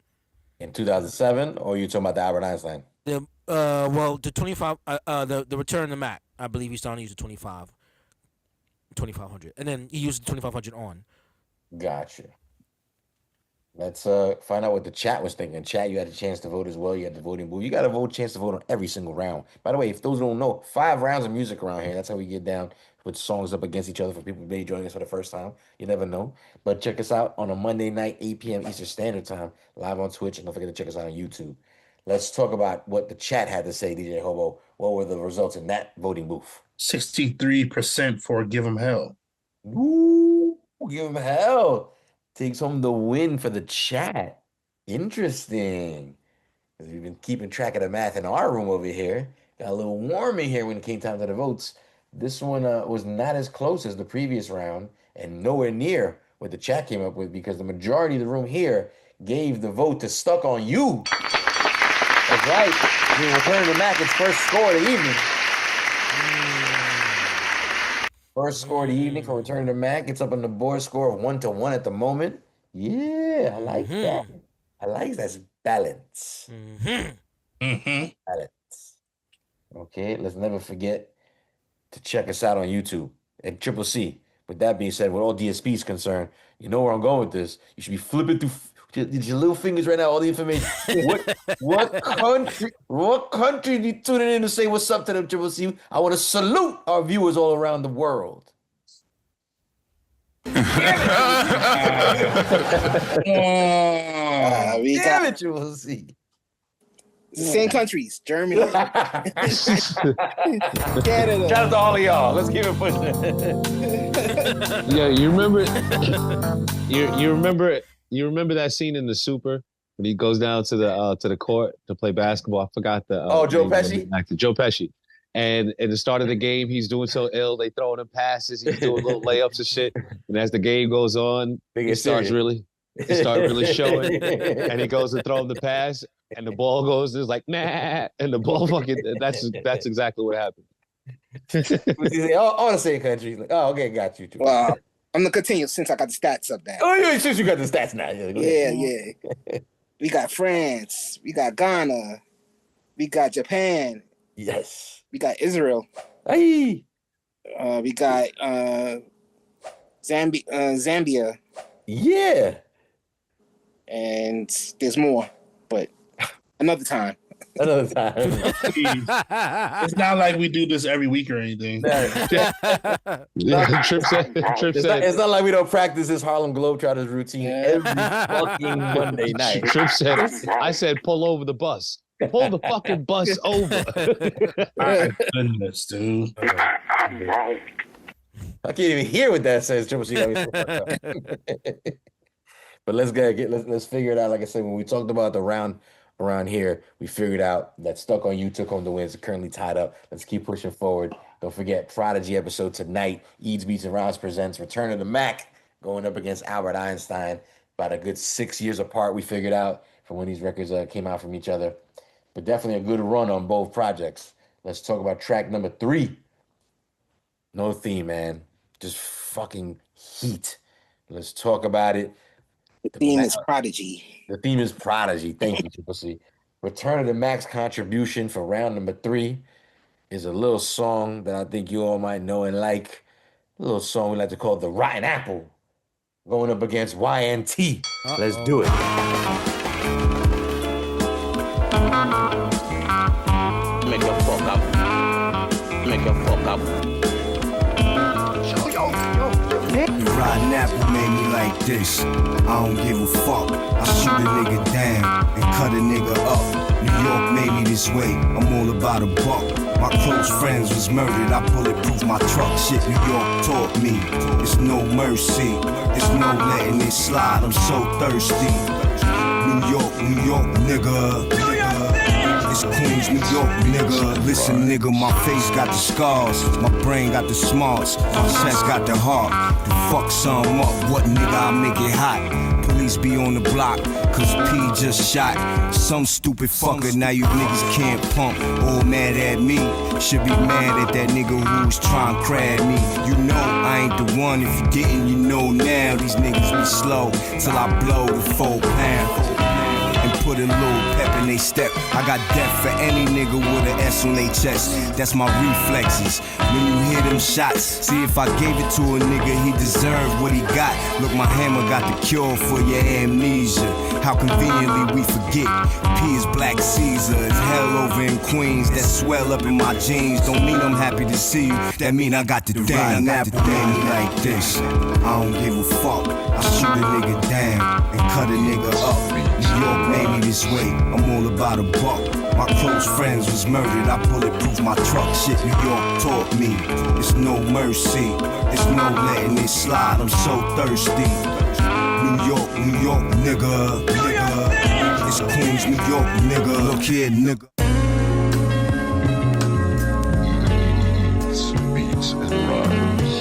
In 2007, or you talking about the Albert Einstein? Well, the 25, the Return of the Mac. I believe he's starting to use a 2500, and then he used the 2500 on. Gotcha. Let's find out what the chat was thinking. Chat, you had a chance to vote as well. You had the voting booth. You got a chance to vote on every single round. By the way, if those don't know, 5 rounds of music around here. That's how we get down, put songs up against each other for people who may be joining us for the first time. You never know. But check us out on a Monday night, 8 p.m. Eastern Standard Time, live on Twitch. And don't forget to check us out on YouTube. Let's talk about what the chat had to say, DJ Hobo. What were the results in that voting booth? 63% for Give 'Em Hell. Woo! Give 'Em Hell. Takes home the win for the chat. Interesting. Because we've been keeping track of the math in our room over here. Got a little warm in here when it came time to the votes. This one was not as close as the previous round and nowhere near what the chat came up with, because the majority of the room here gave the vote to Stuck on You. That's right. We Return to Mac, its first score of the evening. First score of the evening for Return to Mac. It's up on the board score of 1-1 at the moment. Yeah, I like that. I like that. Balance. Balance. Okay, let's never forget to check us out on YouTube at Triple C. With that being said, with all DSPs concerned, you know where I'm going with this. You should be flipping through your little fingers right now, all the information. What country do you tuning in to say what's up to them, Triple C? I want to salute our viewers all around the world. We Damn it, Triple C. Same countries, Germany, Canada. Shout out to all of y'all. Let's keep it pushing. Yeah, you remember that scene in The Super when he goes down to the court to play basketball? I forgot the Joe Pesci. Actor Joe Pesci. And at the start of the game, he's doing so ill. They throwing him passes. He's doing little layups and shit. And as the game goes on, it starts really showing. And he goes to throw him the pass, and the ball goes. It's like nah, and the ball fucking. That's exactly what happened. All the same country. He's like, oh, okay, got you. Well, I'm gonna continue since I got the stats up now. Oh, yeah, since you got the stats now. Yeah. We got France. We got Ghana. We got Japan. Yes. We got Israel. Hey. We got Zambia. Yeah. And there's more, but another time. It's not like we do this every week or anything. Trip said. It's not like we don't practice this Harlem Globetrotters routine every fucking Monday night. Trip said, I said, pull over the bus. Pull the fucking bus over. My goodness, dude. I can't even hear what that says, Triple C. But let's figure it out. Like I said, when we talked about the round around here, we figured out that Stuck on You took home the wins. It's currently tied up. Let's keep pushing forward. Don't forget, Prodigy episode tonight. Eads, Beats, and Rounds presents Return of the Mac, going up against Albert Einstein. About a good 6 years apart, we figured out, from when these records came out from each other. But definitely a good run on both projects. Let's talk about track number 3. No theme, man. Just fucking heat. Let's talk about it. The theme is Prodigy. The theme is Prodigy. Thank you, Triple C. Return of the Mac's contribution for round number 3 is a little song that I think you all might know and like. A little song we like to call The Rotten Apple. Going up against YNT. Let's do it. Make your fuck up. Make your fuck up. You Riding apple made me like this. I don't give a fuck. I shoot a nigga down and cut a nigga up. New York made me this way. I'm all about a buck. My close friends was murdered. I bulletproof my truck. Shit New York taught me. It's no mercy. It's no letting it slide. I'm so thirsty. New York, nigga. It's Queens, New York, nigga. Listen, nigga, my face got the scars. My brain got the smarts. My chest got the heart. To fuck some up, what nigga, I make it hot. Police be on the block, cause P just shot some stupid fucker. Now you niggas can't pump. All mad at me. Should be mad at that nigga who was trying to crab me. You know I ain't the one. If you didn't, you know now. These niggas be slow till I blow the 4 pound. And put a little pep in they step. I got death for any nigga with an S on they chest. That's my reflexes. When you hear them shots, see if I gave it to a nigga, he deserved what he got. Look, my hammer got the cure for your amnesia. How conveniently we forget. P is Black Caesar. It's hell over in Queens. That swell up in my jeans. Don't mean I'm happy to see you. That mean I got the damn apple me like this. I don't give a fuck. I shoot a nigga down and cut a nigga up. New York made me this way. I'm all about a buck. My close friends was murdered. I bulletproof my truck. Shit New York taught me. It's no mercy. It's no letting it slide. I'm so thirsty. New York, nigga. It's Queens, New York, nigga. Look here, nigga. Beats and rhymes.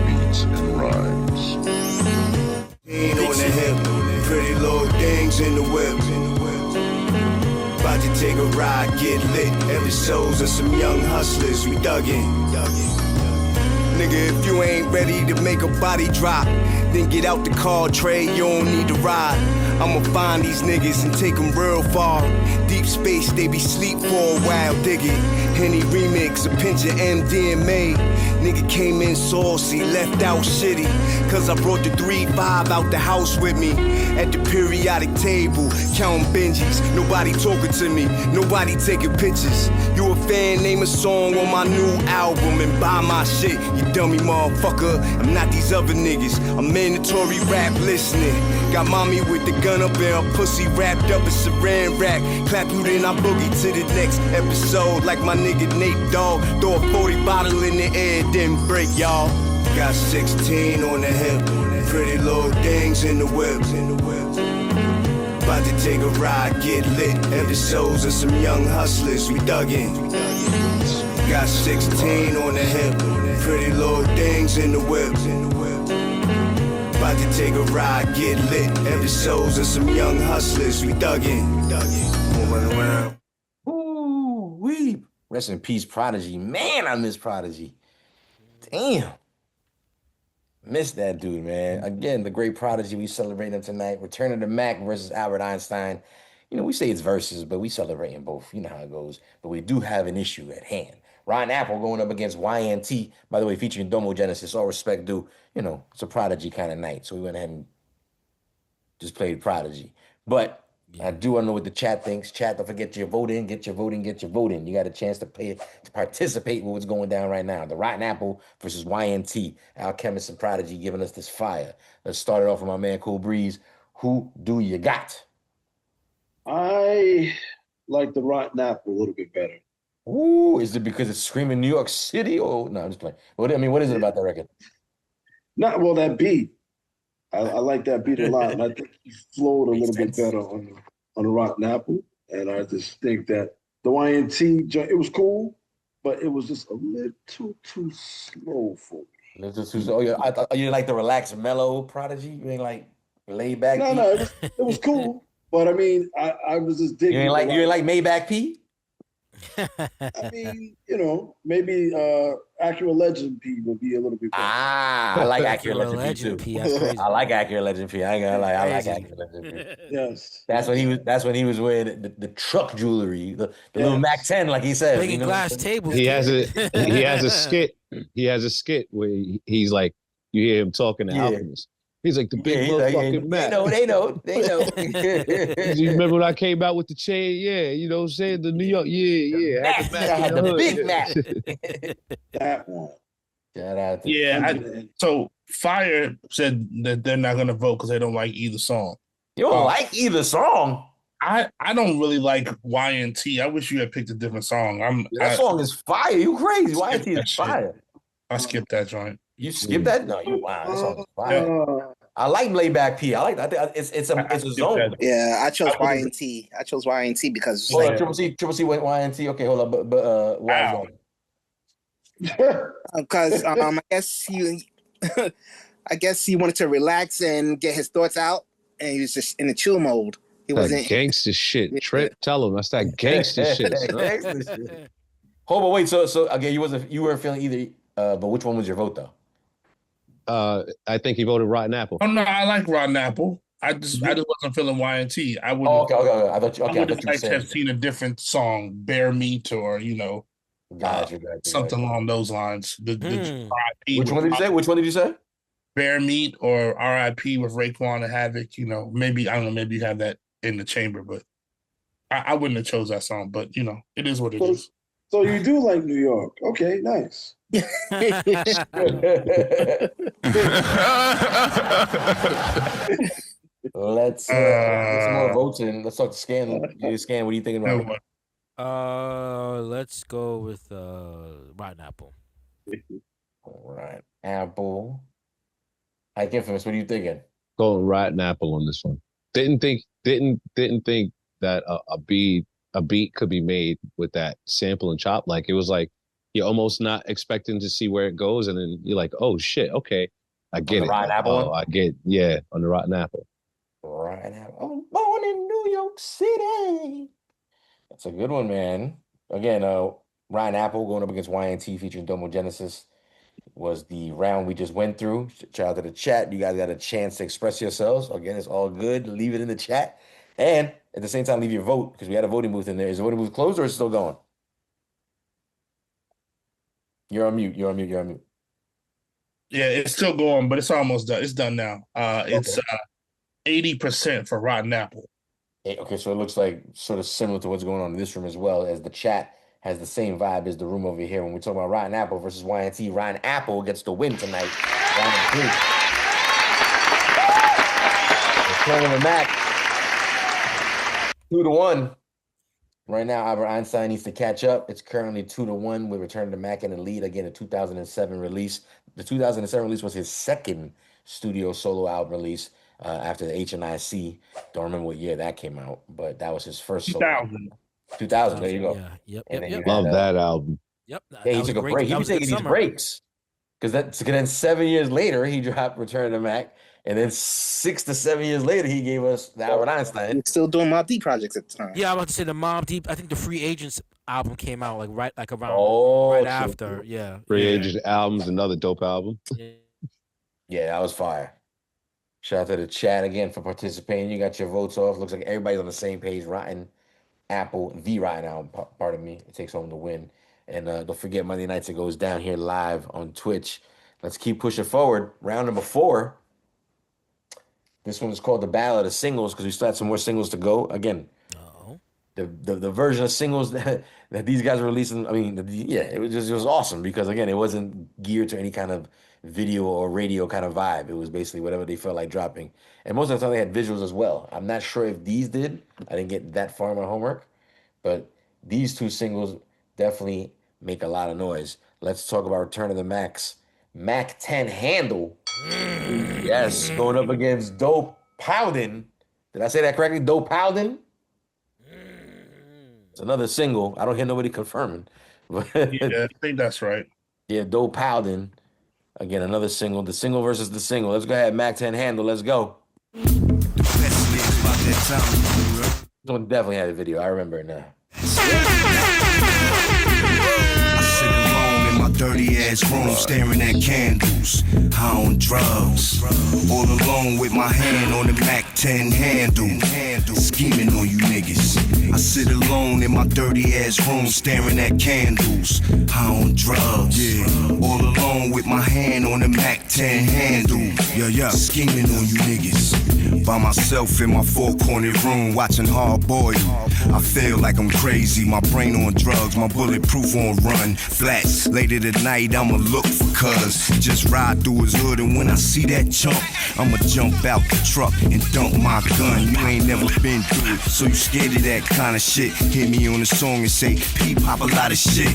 Beats and rhymes. On the hip, pretty little things in the whip. About to take a ride, get lit. Every soul's of some young hustlers, we dug in. Nigga, if you ain't ready to make a body drop, then get out the car, Trey, you don't need to ride. I'ma find these niggas and take them real far. Deep space, they be sleep for a while, dig it. Henny remix, a pinch of MDMA. Nigga came in saucy, left out shitty. Cause I brought the 3-5 out the house with me. At the periodic table, counting Benjis. Nobody talking to me, nobody taking pictures. You a fan, name a song on my new album and buy my shit, you dummy motherfucker. I'm not these other niggas, I'm mandatory rap listening. Got mommy with the gun up and her pussy wrapped up in saran wrap. Clap you then I boogie to the next episode. Like my nigga Nate Dogg, throw a 40 bottle in the air, then break y'all. Got 16 on the hip, pretty little things in the whip. About to take a ride, get lit. Every soul's of some young hustlers, we dug in. Got 16 on the hip, pretty little things in the whip. About to take a ride, get lit. Every soul's of some young hustlers, we dug in. Moving around. Ooh, wee. Rest in peace, Prodigy. Man, I miss Prodigy. Damn. Miss that dude, man. Again, the great Prodigy. We celebrating him tonight. Return of the Mac versus Albert Einstein. You know, we say it's versus, but we celebrating both. You know how it goes. But we do have an issue at hand. Ron Apple going up against YNT, by the way, featuring Domo Genesis. All respect due. You know, it's a Prodigy kind of night. So we went ahead and just played Prodigy. But I do want to know what the chat thinks. Chat, don't forget your vote in, get your vote in, get your vote in. You got a chance to participate with what's going down right now. The Rotten Apple versus YNT, Alchemist and Prodigy giving us this fire. Let's start it off with my man Cool Breeze. Who do you got? I like the Rotten Apple a little bit better. Ooh, is it because it's screaming New York City? Oh, no, I'm just playing. What is it about that record? Well, that beat. I like that beat a lot, and I think he flowed a little bit better on the Rotten Apple. And I just think that the YNT, it was cool, but it was just a little too slow for me. Oh, yeah, you like the relaxed, mellow Prodigy? You ain't like laid back? No, it was cool, but I mean, I was just digging. You ain't like Maybach P? I mean, you know, maybe Accurate Legend P will be a little bit better. I like Accurate Legend P too. I like Accurate Legend P. I ain't gonna lie, I like Accurate Legend P. Yes. That's when he was wearing the truck jewelry, the little Mac 10, like he said. Bringing glass tables. He has a skit. He has a skit where he's like, you hear him talking to Alchemist. He's like the big motherfucking Mac. They know. You remember when I came out with the chain? Yeah, you know what I'm saying? The New York, yeah. I had the big Mac. That one. Shout out to So Fire said that they're not gonna vote because they don't like either song. You don't like either song? I don't really like YNT. I wish you had picked a different song. That song is fire. You crazy? YNT is fire. I skipped that joint. You skipped that? No, wow. That song is fire. I like Layback P. I think it's a zone. Yeah, I chose YNT. I chose YNT because hold on, Triple C went YNT. Okay, hold up, but why? Because I guess he wanted to relax and get his thoughts out, and he was just in a chill mode. He wasn't gangster shit. Trip, tell him that's that gangster shit. Hold on, wait. So again, you weren't feeling either. But which one was your vote though? I think he voted Rotten Apple. Oh no, I like Rotten Apple. I just wasn't feeling YNT. I would. Okay. I thought you. Okay, I would like to have seen a different song, Bear Meat, or gotcha. Something along those lines. Which one did you say? Which one did you say? Bear Meat or R.I.P. with Raekwon and Havoc. Maybe I don't know. Maybe you have that in the chamber, but I wouldn't have chose that song. But it is what it is. So you do like New York? Okay, nice. Let's more votes in. Let's talk to Scan. Scan, what are you thinking about? Let's go with Rotten Apple. Rotten Apple. Ike Infamous, what are you thinking? Going Rotten Apple on this one. Didn't think that a beat could be made with that sample and chop. Like it was like you're almost not expecting to see where it goes, and then you're like, oh shit, okay, I get it. Rotten Apple. Oh, I get on the Rotten Apple. Rotten Apple. Oh, born in New York City. That's a good one, man. Again, Rotten Apple going up against YNT featuring Domo Genesis was the round we just went through. Shout out to the chat. You guys got a chance to express yourselves. Again, it's all good. Leave it in the chat. And at the same time, leave your vote because we had a voting booth in there. Is the voting booth closed or is it still going? You're on mute. Yeah, it's still going, but it's almost done. It's done now. It's 80% for Rotten Apple. Okay, so it looks like sort of similar to what's going on in this room as well, as the chat has the same vibe as the room over here. When we're talking about Rotten Apple versus YNT, Rotten Apple gets the win tonight. Round 3. Return of the Mac. 2-1. Right now, Albert Einstein needs to catch up. It's currently 2-1 with Return of the Mac in the lead. Again, a 2007 release. The 2007 release was his second studio solo album release after the HNIC. Don't remember what year that came out, but that was his first 2000. There you go. Yeah. Yep. Love that album. Yep. Yeah, he took a break. He was taking these breaks because then 7 years later he dropped Return of the Mac, and then 6 to 7 years later he gave us the Albert Einstein. He's still doing Mobb Deep projects at the time. Yeah, I'm about to say the Mobb Deep. I think the Free Agents album came out right after. Yeah. Free Agent album's another dope album. Yeah, that was fire. Shout out to the chat again for participating. You got your votes off. Looks like everybody's on the same page. Rotten Apple, the Rotten album, pardon me. It takes home the win. And don't forget, Monday nights it goes down here live on Twitch. Let's keep pushing forward. Round number 4. This one is called the Battle of the Singles because we still had some more singles to go. Again, the version of singles that these guys are releasing, it was awesome because, again, it wasn't geared to any kind of video or radio kind of vibe. It was basically whatever they felt like dropping. And most of the time they had visuals as well. I'm not sure if these did. I didn't get that far in my homework. But these two singles definitely make a lot of noise. Let's talk about Return of the Mac's Mac 10 Handle. Yes, going up against Dope Powden. Did I say that correctly? Dope Powden? It's another single. I don't hear nobody confirming. Yeah, I think that's right. Yeah, Dope Powden. Again, another single. The single versus the single. Let's go ahead. Mac 10 Handle. Let's go. This one definitely had a video. I remember it now. Dirty ass room, staring at candles, high on drugs, all alone with my hand on the Mac 10 handle, scheming on you niggas. I sit alone in my dirty ass room, staring at candles, high on drugs, all alone with my hand on the Mac 10 handle, scheming on you niggas. By myself in my four-cornered room, watching Hard Boiled. I feel like I'm crazy, my brain on drugs, my bulletproof on run, flats, lay later tonight, I'ma look for cuz. Just ride through his hood, and when I see that chump, I'ma jump out the truck and dump my gun. You ain't never been through it, so you scared of that kind of shit. Hear me on the song and say, P pop a lot of shit.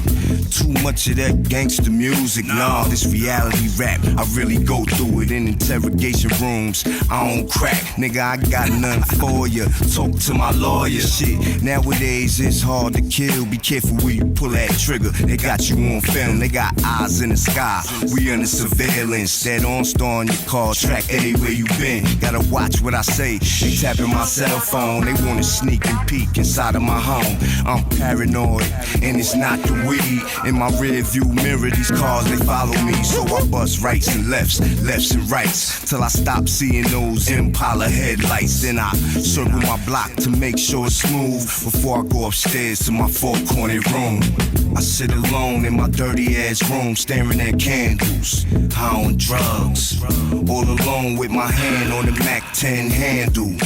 Too much of that gangster music, nah, this reality rap, I really go through it in interrogation rooms. I don't crack, nigga, I got nothing for ya. Talk to my lawyer, shit. Nowadays it's hard to kill, be careful where you pull that trigger. They got you on film, they got eyes in the sky. We under surveillance, that OnStar on your car, track anywhere you been. Gotta watch what I say, they tapping my cell phone. They wanna sneak and peek inside of my home. I'm paranoid, and it's not the weed. In my rear view mirror, these cars, they follow me. So I bust rights and lefts and rights, till I stop seeing those Impala headlights. Then I circle my block to make sure it's smooth before I go upstairs to my four-cornered room. I sit alone in my dirty-ass room, staring at candles, high on drugs, all alone with my hand on the Mac 10 handle,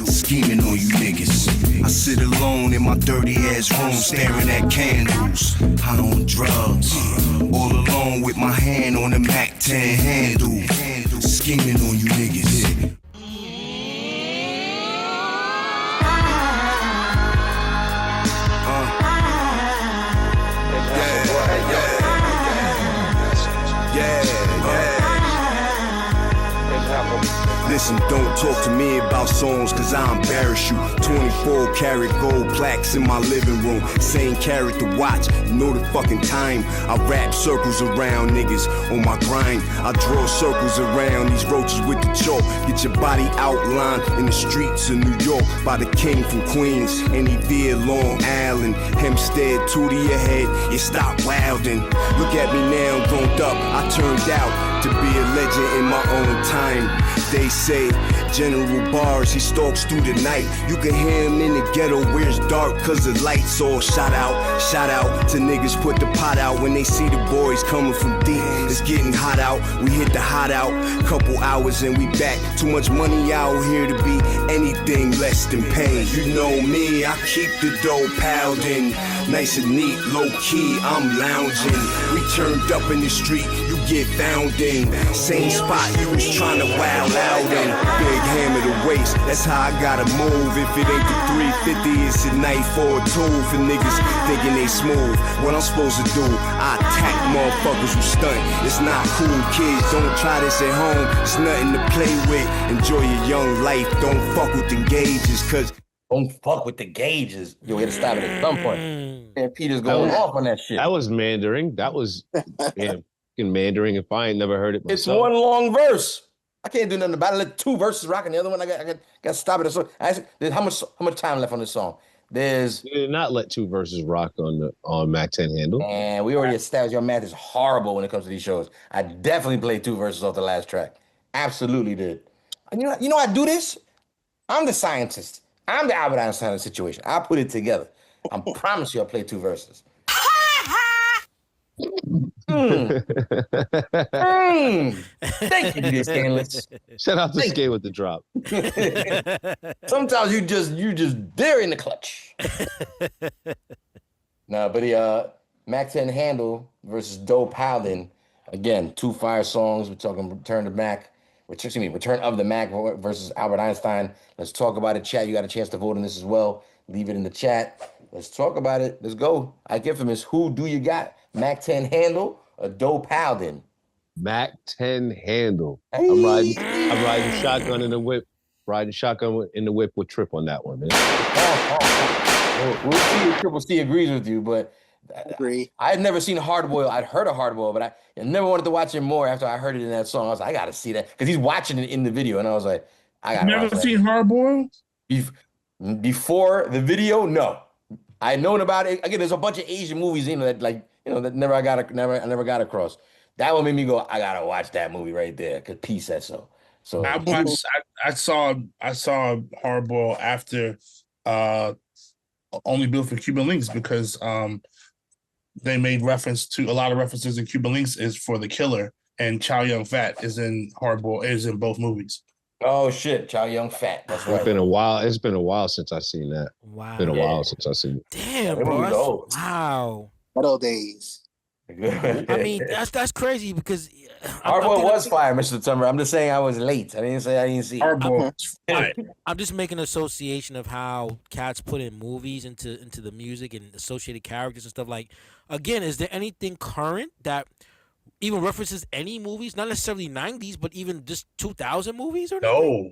scheming on you niggas. I sit alone in my dirty-ass room, staring at candles, high on drugs, all alone with my hand on the Mac 10 handle, scheming on you niggas. Listen, don't talk to me about songs, cause I embarrass you. 24 karat gold plaques in my living room. Same carat to watch, you know the fucking time. I wrap circles around niggas on my grind. I draw circles around these roaches with the chalk. Get your body outlined in the streets of New York by the king from Queens. Anywhere, Long Island, Hempstead, two to your head. You stop wildin'. Look at me now, grown up. I turned out to be a legend in my own time. They say General Bars, he stalks through the night. You can hear him in the ghetto where it's dark, cause the lights all shot out. Shout out to niggas put the pot out when they see the boys coming from deep. It's getting hot out, we hit the hot out. Couple hours and we back. Too much money out here to be anything less than pain. You know me, I keep the dough pounding. Nice and neat, low key, I'm lounging. We turned up in the street, you get found in. Same spot you was trying to wow out in. Big hammer to waist, that's how I gotta move. If it ain't the 350, it's a night for a tool. For niggas thinking they smooth, what I'm supposed to do? I attack motherfuckers who stunt. It's not cool, kids, don't try this at home. It's nothing to play with, enjoy your young life. Don't fuck with the gauges, cause don't fuck with the gauges. You gotta stop it at some point. And Peter's going off on that shit. That was Mandarin. That was Mandarin. If I ain't never heard it myself. It's one long verse. I can't do nothing about it. Let two verses rock, and the other one I got to stop it. So how much time left on this song? There's you did not let two verses rock on Mac 10 handle. And we already established your math is horrible when it comes to these shows. I definitely played two verses off the last track. Absolutely did. And you know I do this. I'm the scientist. I'm the Albert Einstein of the situation. I put it together. I promise you, I played two verses. Thank you, DJ Scanless. Shout out to Skate with the drop. Sometimes you just dare in the clutch. No, but Mac 10 Handle versus Doe Paladin. Again, two fire songs. We're talking Return of the Mac versus Albert Einstein. Let's talk about it, chat. You got a chance to vote on this as well. Leave it in the chat. Let's talk about it. Let's go. Ike Infamous, who do you got? Mac 10 Handle or Doe Paladin? Mac 10 Handle. Hey. I'm riding shotgun in the whip. Riding shotgun in the whip with Trip on that one, man. We'll see if Triple C agrees with you, but I agree. I had never seen Hardboil. I'd heard of Hardboil, but I never wanted to watch him more after I heard it in that song. I was like, I got to see that. Because he's watching it in the video, and I was like, I got to Never seen Hardboil? Before the video, no. I had known about it. Again, there's a bunch of Asian movies, that that I never got across. That one made me go, I gotta watch that movie right there because P said so. So I saw Hardball after Only Built for Cuban Links because they made reference to a lot of references in Cuban Links is for the killer, and Chow Yun Fat is in Hardball, is in both movies. Oh shit, Chow Yun Fat. That's right. It's been a while. It's been a while since I've seen that. Wow. It's been a while since I've seen it. Damn, bro. Wow. Good old days. I mean, that's crazy because Hardboiled was fire, Mr. September. I'm just saying I was late. I didn't say I didn't see it. Hardboiled was fire. I'm just making an association of how cats put in movies into the music and associated characters and stuff. Like, again, is there anything current that even references any movies? Not necessarily 90s, but even just 2000 movies or no?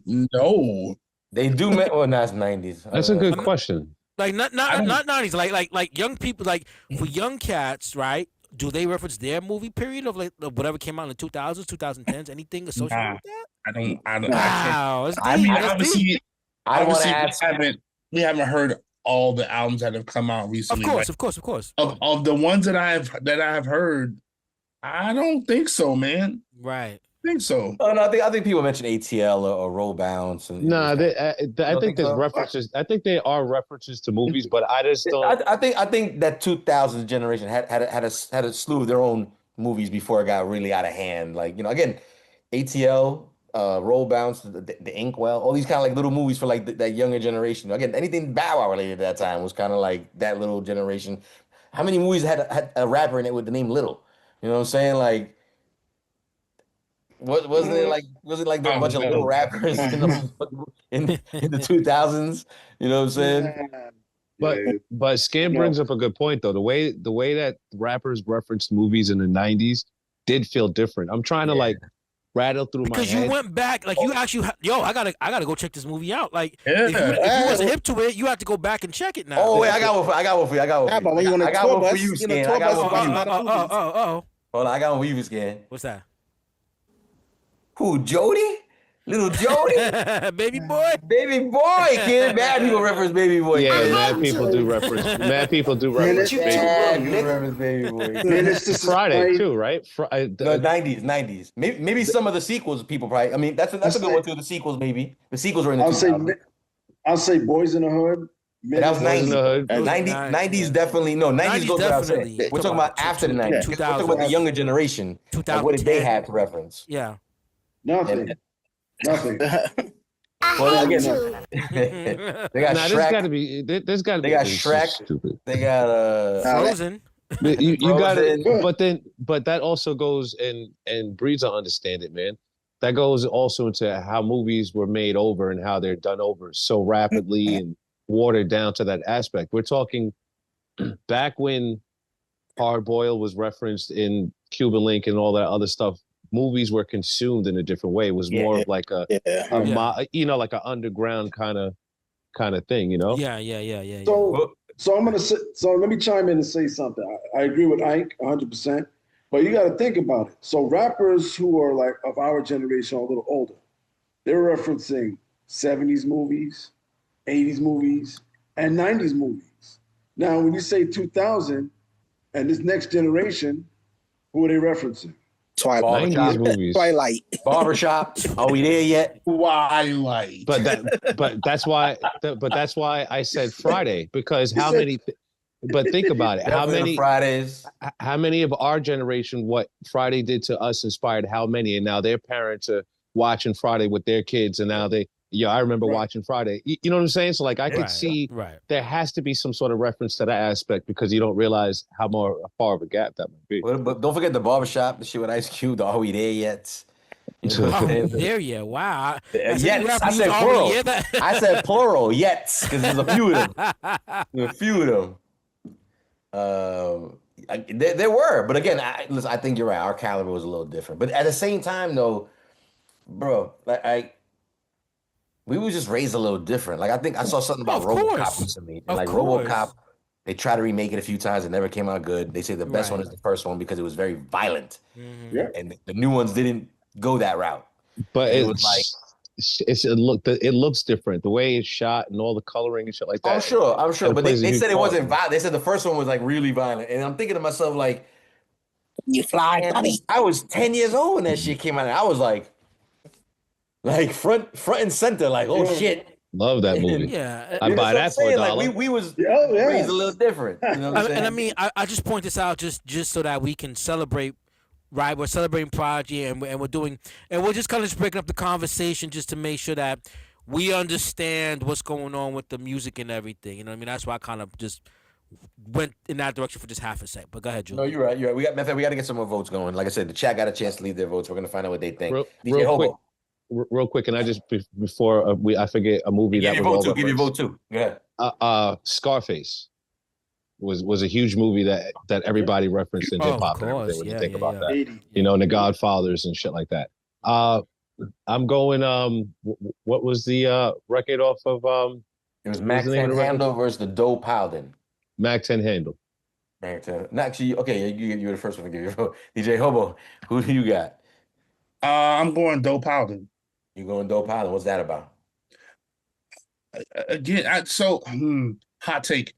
No. They do. Well, that's 90s. That's a good question. Like not 90s. Like young people. Like for young cats, right? Do they reference their movie period of like whatever came out in the 2000s, 2010s? Anything associated with that? I don't. Wow, I mean, obviously, we haven't heard all the albums that have come out recently. Of course. Of the ones that I have heard, I don't think so, man. Right. I think so. Oh no, I think people mention ATL or Roll Bounce. No, I think there's references. I think they are references to movies, but I just don't. I think that 2000s generation had a slew of their own movies before it got really out of hand. Like, again, ATL, Roll Bounce, the Inkwell, all these kind of like little movies for like that younger generation. Again, anything Bow Wow related at that time was kind of like that little generation. How many movies had a rapper in it with the name Little? You know what I'm saying? Like, wasn't it like a bunch of little rappers in the 2000s? You know what I'm saying? But Scan brings up a good point though. The way that rappers referenced movies in the 90s did feel different. I'm trying to like rattle through my head. Because you went back, like you actually, I gotta go check this movie out. Like if you wasn't hip to it, you have to go back and check it now. Oh wait, I got one for you. I got one for you, Scan. I got one for you. Hold on, I got one for you, Scan. What's that? Who, Jody? Little Jody? Baby boy, kid. Mad people reference Baby Boy. Yeah, mad people do reference Baby Boy. Baby Boy. Man, it's just Friday too, right? No, 90s. Maybe some of the sequels people probably. I mean, that's a good one too. The sequels, maybe the sequels were in the 2000s. I'll say Boys in the Hood. That was 90s. 90s definitely. No, 90s goes without saying. We're talking about after the 90s. We're talking about the younger generation. Like, what did they have to reference? Yeah. Nothing. Well, again, they got Shrek. There's got to be. They got Shrek. Stupid. They got Frozen. You got it, but that also goes and breeds on understand it, man. That goes also into how movies were made over and how they're done over so rapidly and watered down to that aspect. We're talking back when Hardboiled was referenced in Cuban Link and all that other stuff. Movies were consumed in a different way. It was more of like like an underground kind of thing, Yeah. So I'm gonna say. So let me chime in and say something. I agree with Ike 100%, but you got to think about it. So rappers who are like of our generation, or a little older, they're referencing 70s movies, 80s movies, and 90s movies. Now, when you say 2000 and this next generation, who are they referencing? Twilight. 90s movies. Twilight. Barbershop. Are we there yet? Twilight. But that's why I said Friday, because how many? But think about it. How many Fridays? How many of our generation? What Friday did to us inspired how many? And now their parents are watching Friday with their kids, and now I remember watching Friday. You know what I'm saying? So like I could see there has to be some sort of reference to that aspect because you don't realize how far of a gap that might be. But don't forget the barbershop, the shit with Ice Cube. Are we there yet? There yet? Wow. Yet. I said plural. I said plural. Yet, because there's a few of them. There were, but again, I think you're right. Our caliber was a little different, but at the same time, though, bro, we were just raised a little different. Like I think I saw something about RoboCop recently. Like RoboCop, they tried to remake it a few times. It never came out good. They say the best one is the first one because it was very violent, and the new ones didn't go that route. But it was like it looks different. The way it's shot and all the coloring and shit like that. I'm sure. But they said it wasn't violent. They said the first one was like really violent. And I'm thinking to myself, like, you fly, buddy. I was 10 years old when that shit came out. And I was like front and center, like, oh shit. Love that movie. Yeah. I buy that for $1. Like, we was raised a little different. You know what I'm saying? And I mean, I just point this out just so that we can celebrate. Right, we're celebrating Prodigy, and we're just kind of just breaking up the conversation just to make sure that we understand what's going on with the music and everything. You know what I mean? That's why I kind of just went in that direction for just half a sec. But go ahead, Joe. No, you're right. You're right. We got to get some more votes going. Like I said, the chat got a chance to leave their votes. We're gonna find out what they think. Real quick. Real quick, and I just before I forget a movie that was all give your vote too. Go ahead. Scarface was a huge movie that everybody referenced in hip hop and everything when you think about that. You know, and the Godfathers and shit like that. I'm going. What was the record off of? It was Mac 10 Handle versus the Dope Howden. Mac 10 Handle. Mac 10. Actually, okay, you were the first one to give your vote. DJ Hobo, who do you got? I'm going Dope Howden. You going Dope Howden? What's that about? Again, hot take.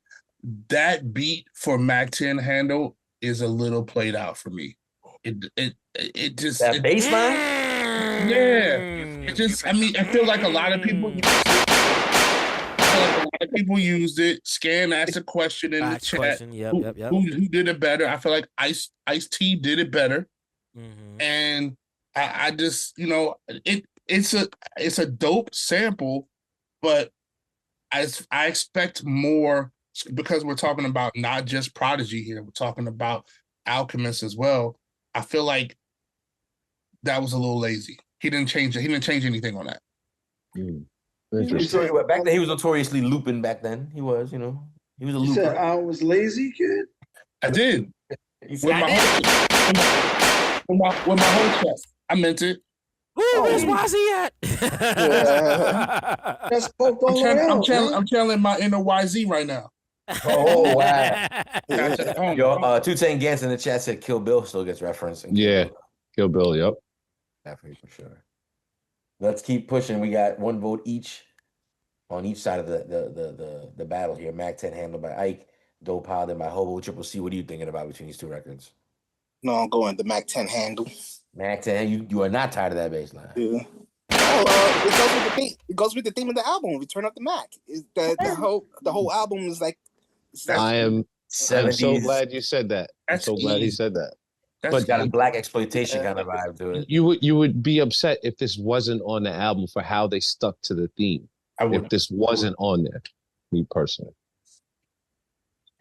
That beat for Mac 10 Handle is a little played out for me. It just that bass line? Yeah. It just I feel like a lot of people used it. Scan asked a question in the chat. Yep. Who did it better? I feel like Ice-T did it better. Mm-hmm. And I just, it's a dope sample, but I expect more because we're talking about not just Prodigy here. We're talking about Alchemist as well. I feel like that was a little lazy. He didn't change it. He didn't change anything on that. Interesting. Back then, he was notoriously looping. Back then, he was, he was a looper. You said I was lazy, kid? I did. With my whole chest. I meant it. Ooh, where's YZ at? That's both all around. I'm channeling my inner YZ right now. Oh, wow. Yo, 210 Gans in the chat said Kill Bill still gets referenced. Kill Bill, yep. Definitely for sure. Let's keep pushing. We got one vote each on each side of the battle here. Mac 10 Handle by Ike, Dope Howden by Hobo, Triple C. What are you thinking about between these two records? No, I'm going the Mac 10 Handle. Mac 10, you are not tired of that bass line. Yeah. It goes with the theme. It goes with the theme of the album. We turn up the Mac. The whole album is like. I'm so glad you said that. I'm so glad he said that. But got a black exploitation kind of vibe to it. You would be upset if this wasn't on the album for how they stuck to the theme. If this wasn't on there, me personally.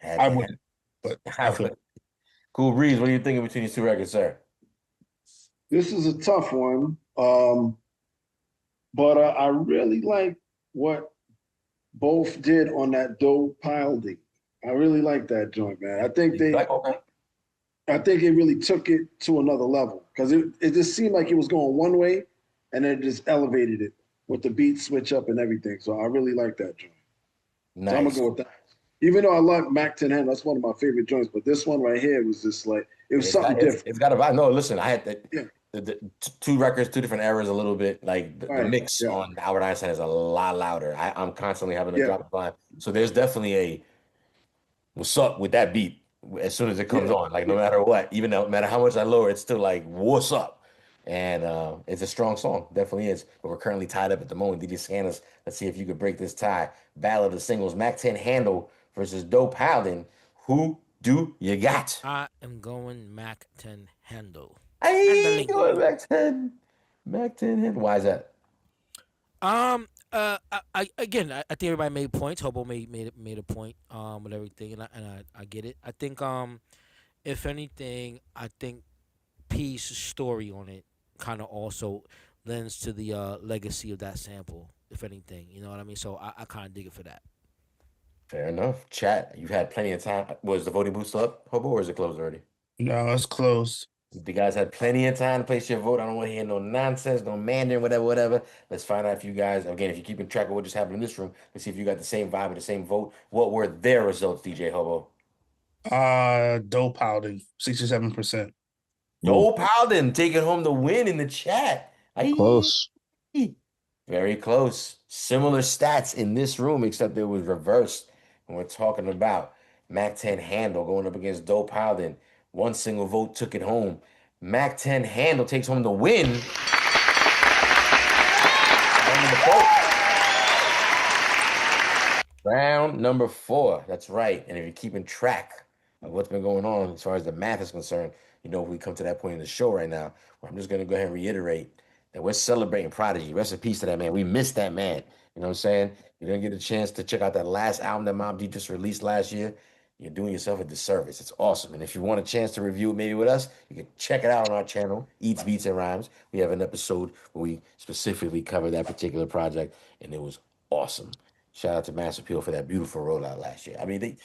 I wouldn't. But I would. Cool Breeze, what are you thinking between these two records, sir? This is a tough one. But I really like what both did on that Dope Howden. I really like that joint, man. I think I think it really took it to another level because it just seemed like it was going one way and then it just elevated it with the beat switch up and everything. So I really like that joint. Nice. So I'm gonna go with that. Even though I like Mac 10 Handle, that's one of my favorite joints, but this one right here was just like it was something different. It's got a vibe. No, listen, I had the two records, two different eras, a little bit like the mix on Albert Einstein is a lot louder. I'm constantly having to drop the vibe. So there's definitely a what's up with that beat as soon as it comes on. Like no matter what, even no matter how much I lower, it's still like what's up. And it's a strong song, definitely is. But we're currently tied up at the moment. DJ Scanners, let's see if you could break this tie. Battle of the Singles, Mac 10 Handle versus Dope Howden. Who do you got? I am going Mac 10 Handle. Hey, going Mac 10. Mac 10 Handle. Why is that? I think everybody made points. Hobo made a point with everything, and I get it. I think if anything, I think P's story on it kind of also lends to the legacy of that sample. If anything, you know what I mean. So I kind of dig it for that. Fair enough. Chat, you've had plenty of time. Was the voting booth still up, Hobo, or is it closed already? No, it's closed. The guys had plenty of time to place your vote. I don't want to hear no nonsense, no Mandarin, whatever. Let's find out if you guys, again, if you're keeping track of what just happened in this room, let's see if you got the same vibe and the same vote. What were their results, DJ Hobo? Dope Howden, 67%. Dope Howden taking home the win in the chat. Close. Very close. Similar stats in this room, except it was reversed. And we're talking about Mac 10 Handle going up against Dope Howden. One single vote took it home. Mac 10 Handle takes home the win. Round number 4. That's right. And if you're keeping track of what's been going on as far as the math is concerned, you know, we come to that point in the show right now where I'm just going to go ahead and reiterate that we're celebrating Prodigy. Rest in peace to that man. We missed that man. You know what I'm saying? You didn't get a chance to check out that last album that Mobb Deep just released last year. you're doing yourself a disservice. It's awesome. And if you want a chance to review it maybe with us, you can check it out on our channel, Eats, Beats, and Rhymes. We have an episode where we specifically cover that particular project, and it was awesome. Shout out to Mass Appeal for that beautiful rollout last year. I mean,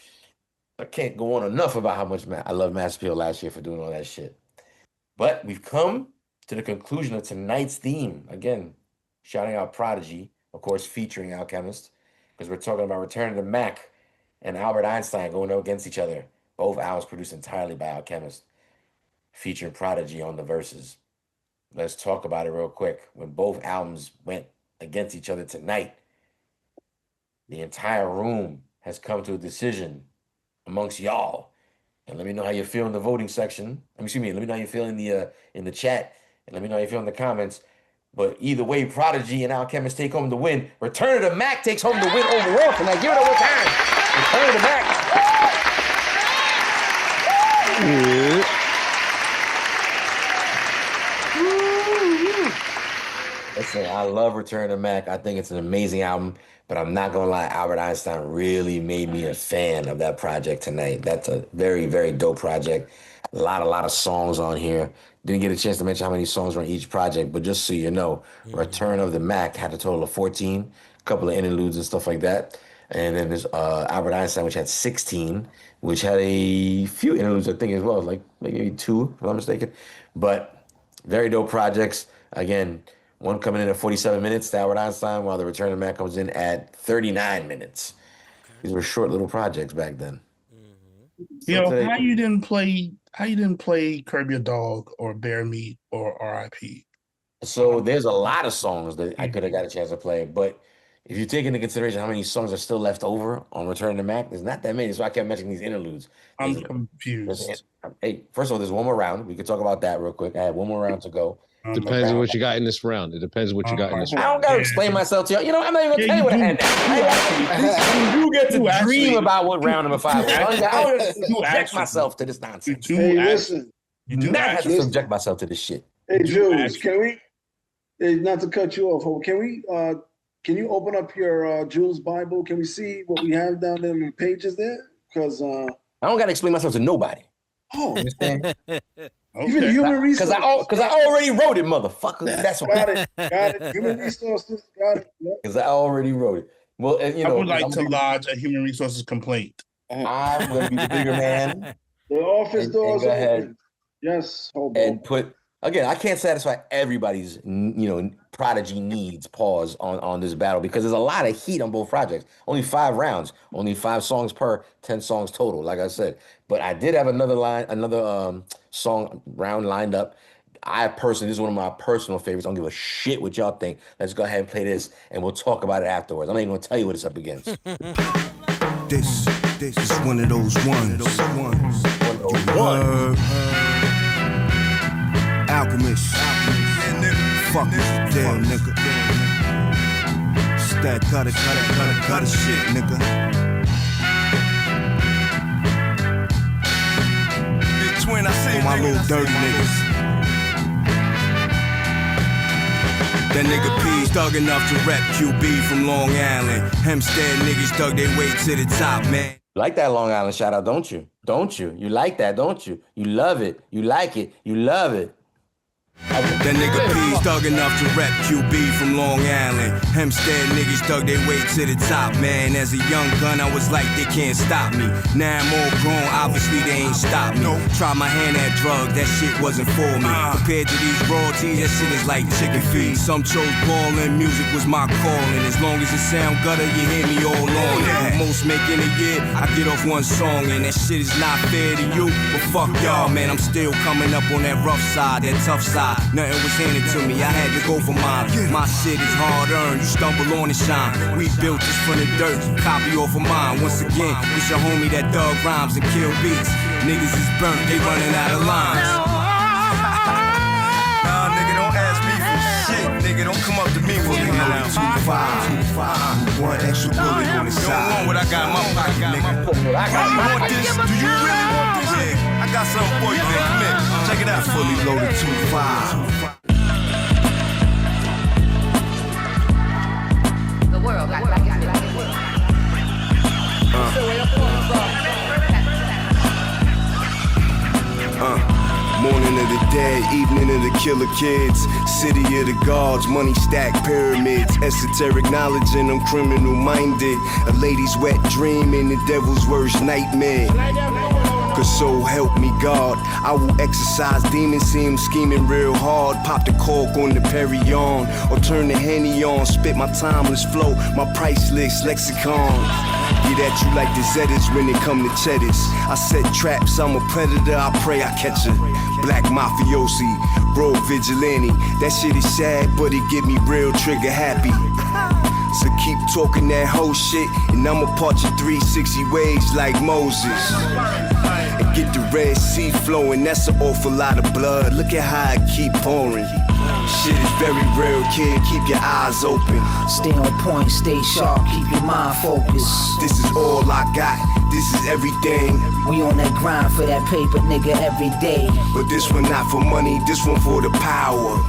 I can't go on enough about how much I love Mass Appeal last year for doing all that shit. But we've come to the conclusion of tonight's theme. Again, shouting out Prodigy, of course, featuring Alchemist, because we're talking about Return of the Mac and Albert Einstein going up against each other. Both albums produced entirely by Alchemist, featuring Prodigy on the verses. Let's talk about it real quick. When both albums went against each other tonight, the entire room has come to a decision amongst y'all. And let me know how you feel in the voting section. Let me know how you feel in the chat, and let me know how you feel in the comments. But either way, Prodigy and Alchemist take home the win. Return of the Mac takes home the win overall tonight. Give it up one time. Return of the Mac. Listen, I love Return of the Mac. I think it's an amazing album, but I'm not gonna lie, Albert Einstein really made me a fan of that project tonight. That's a very, very dope project. A lot of songs on here. Didn't get a chance to mention how many songs were on each project, but just so you know, Return of the Mac had a total of 14, a couple of interludes and stuff like that. And then there's Albert Einstein, which had 16, which had a few interludes, I think, as well, like maybe 2, if I'm not mistaken. But very dope projects. Again, one coming in at 47 minutes to Albert Einstein, while the Return of the Mac comes in at 39 minutes. These were short little projects back then. Yo, how you didn't play Curb Your Dog or Bear Meat or R.I.P.? So there's a lot of songs that I could have got a chance to play, but if you take into consideration how many songs are still left over on Return of the Mac, there's not that many. So I kept mentioning these interludes. I'm confused. Hey, first of all, there's one more round. We could talk about that real quick. I have one more round to go. Depends on what you got in this round. It depends what you got in this round. I don't got to explain myself to you. You know, I'm not even going to tell you what I had. You get to dream about what round number 5 was. I don't have to subject myself to this nonsense. Hey, listen. You do not have to subject myself to this shit. Hey, Jules, can we, not to cut you off, can you open up your Jules Bible? Can we see what we have down there in the pages there? Because I don't got to explain myself to nobody. Oh, understand? Okay. Even human resources. Because I already wrote it, motherfucker. That's what. Got it. Human resources. Got it. Because I already wrote it. Well, you know, I would like to lodge a human resources complaint. I'm going to be the bigger man. The office doors open. Yes. And put again. I can't satisfy everybody's Prodigy needs. Pause on this battle because there's a lot of heat on both projects. Only 5 rounds. Only 5 songs per 10 songs total. Like I said. But I did have another song round lined up. This is one of my personal favorites. I don't give a shit what y'all think. Let's go ahead and play this, and we'll talk about it afterwards. I'm not even gonna tell you what it's up against. This is one of those ones. Alchemist. Fuck it, damn nigga. Stack, cut it, shit, nigga. Twin, I say my little dirty niggas. That nigga P's thug enough to rep QB from Long Island. Hempstead niggas dug their way to the top, man. You like that Long Island shout out, don't you? Don't you? You like that, don't you? You love it. You like it. You love it. That nigga P's thug enough to rep QB from Long Island. Hempstead niggas dug their way to the top, man. As a young gun, I was like, they can't stop me. Now I'm all grown, obviously they ain't stop me. Try my hand at drugs, that shit wasn't for me. Compared to these royalties, that shit is like chicken feed. Some chose ballin', music was my calling. As long as it sound gutter, you hear me all on it. Most make in a year, I get off one song, and that shit is not fair to you. But fuck y'all, man, I'm still coming up on that rough side, that tough side. Nothing was handed to me, I had to go for mine. My shit is hard earned, you stumble on and shine. We built this from the dirt, copy off of mine. Once again, it's your homie that dug rhymes and kill beats. Niggas is burnt, they running out of lines. Nah, nigga, don't ask me for shit. Nigga, don't come up to me for me. 2-5, one extra bullet on the side. You don't want what I got in my pocket, nigga. Do you want this? Do you really want this? I got something for you, man. Come here. Check it out. Fully loaded 2-5. The world got like it. dead, evening of the killer kids. City of the gods, money stacked pyramids. Esoteric knowledge and I'm criminal minded. A lady's wet dream and the devil's worst nightmare. Cause so help me God, I will exercise demons, see him scheming real hard. Pop the cork on the Perry on, or turn the Henny on. Spit my timeless flow, my priceless lexicon. Get at you like the Zetas when it come to cheddars. I set traps, I'm a predator, I pray I catch her. Black mafiosi, rogue vigilante. That shit is sad, but it get me real trigger happy. So keep talking that whole shit, and I'ma part you 360 ways like Moses. And get the Red Sea flowing, that's an awful lot of blood. Look at how it keep pouring. Shit is very real, kid, keep your eyes open. Stay on point, stay sharp, keep your mind focused. This is all I got, this is everything. We on that grind for that paper, nigga, every day. But this one not for money, this one for the power.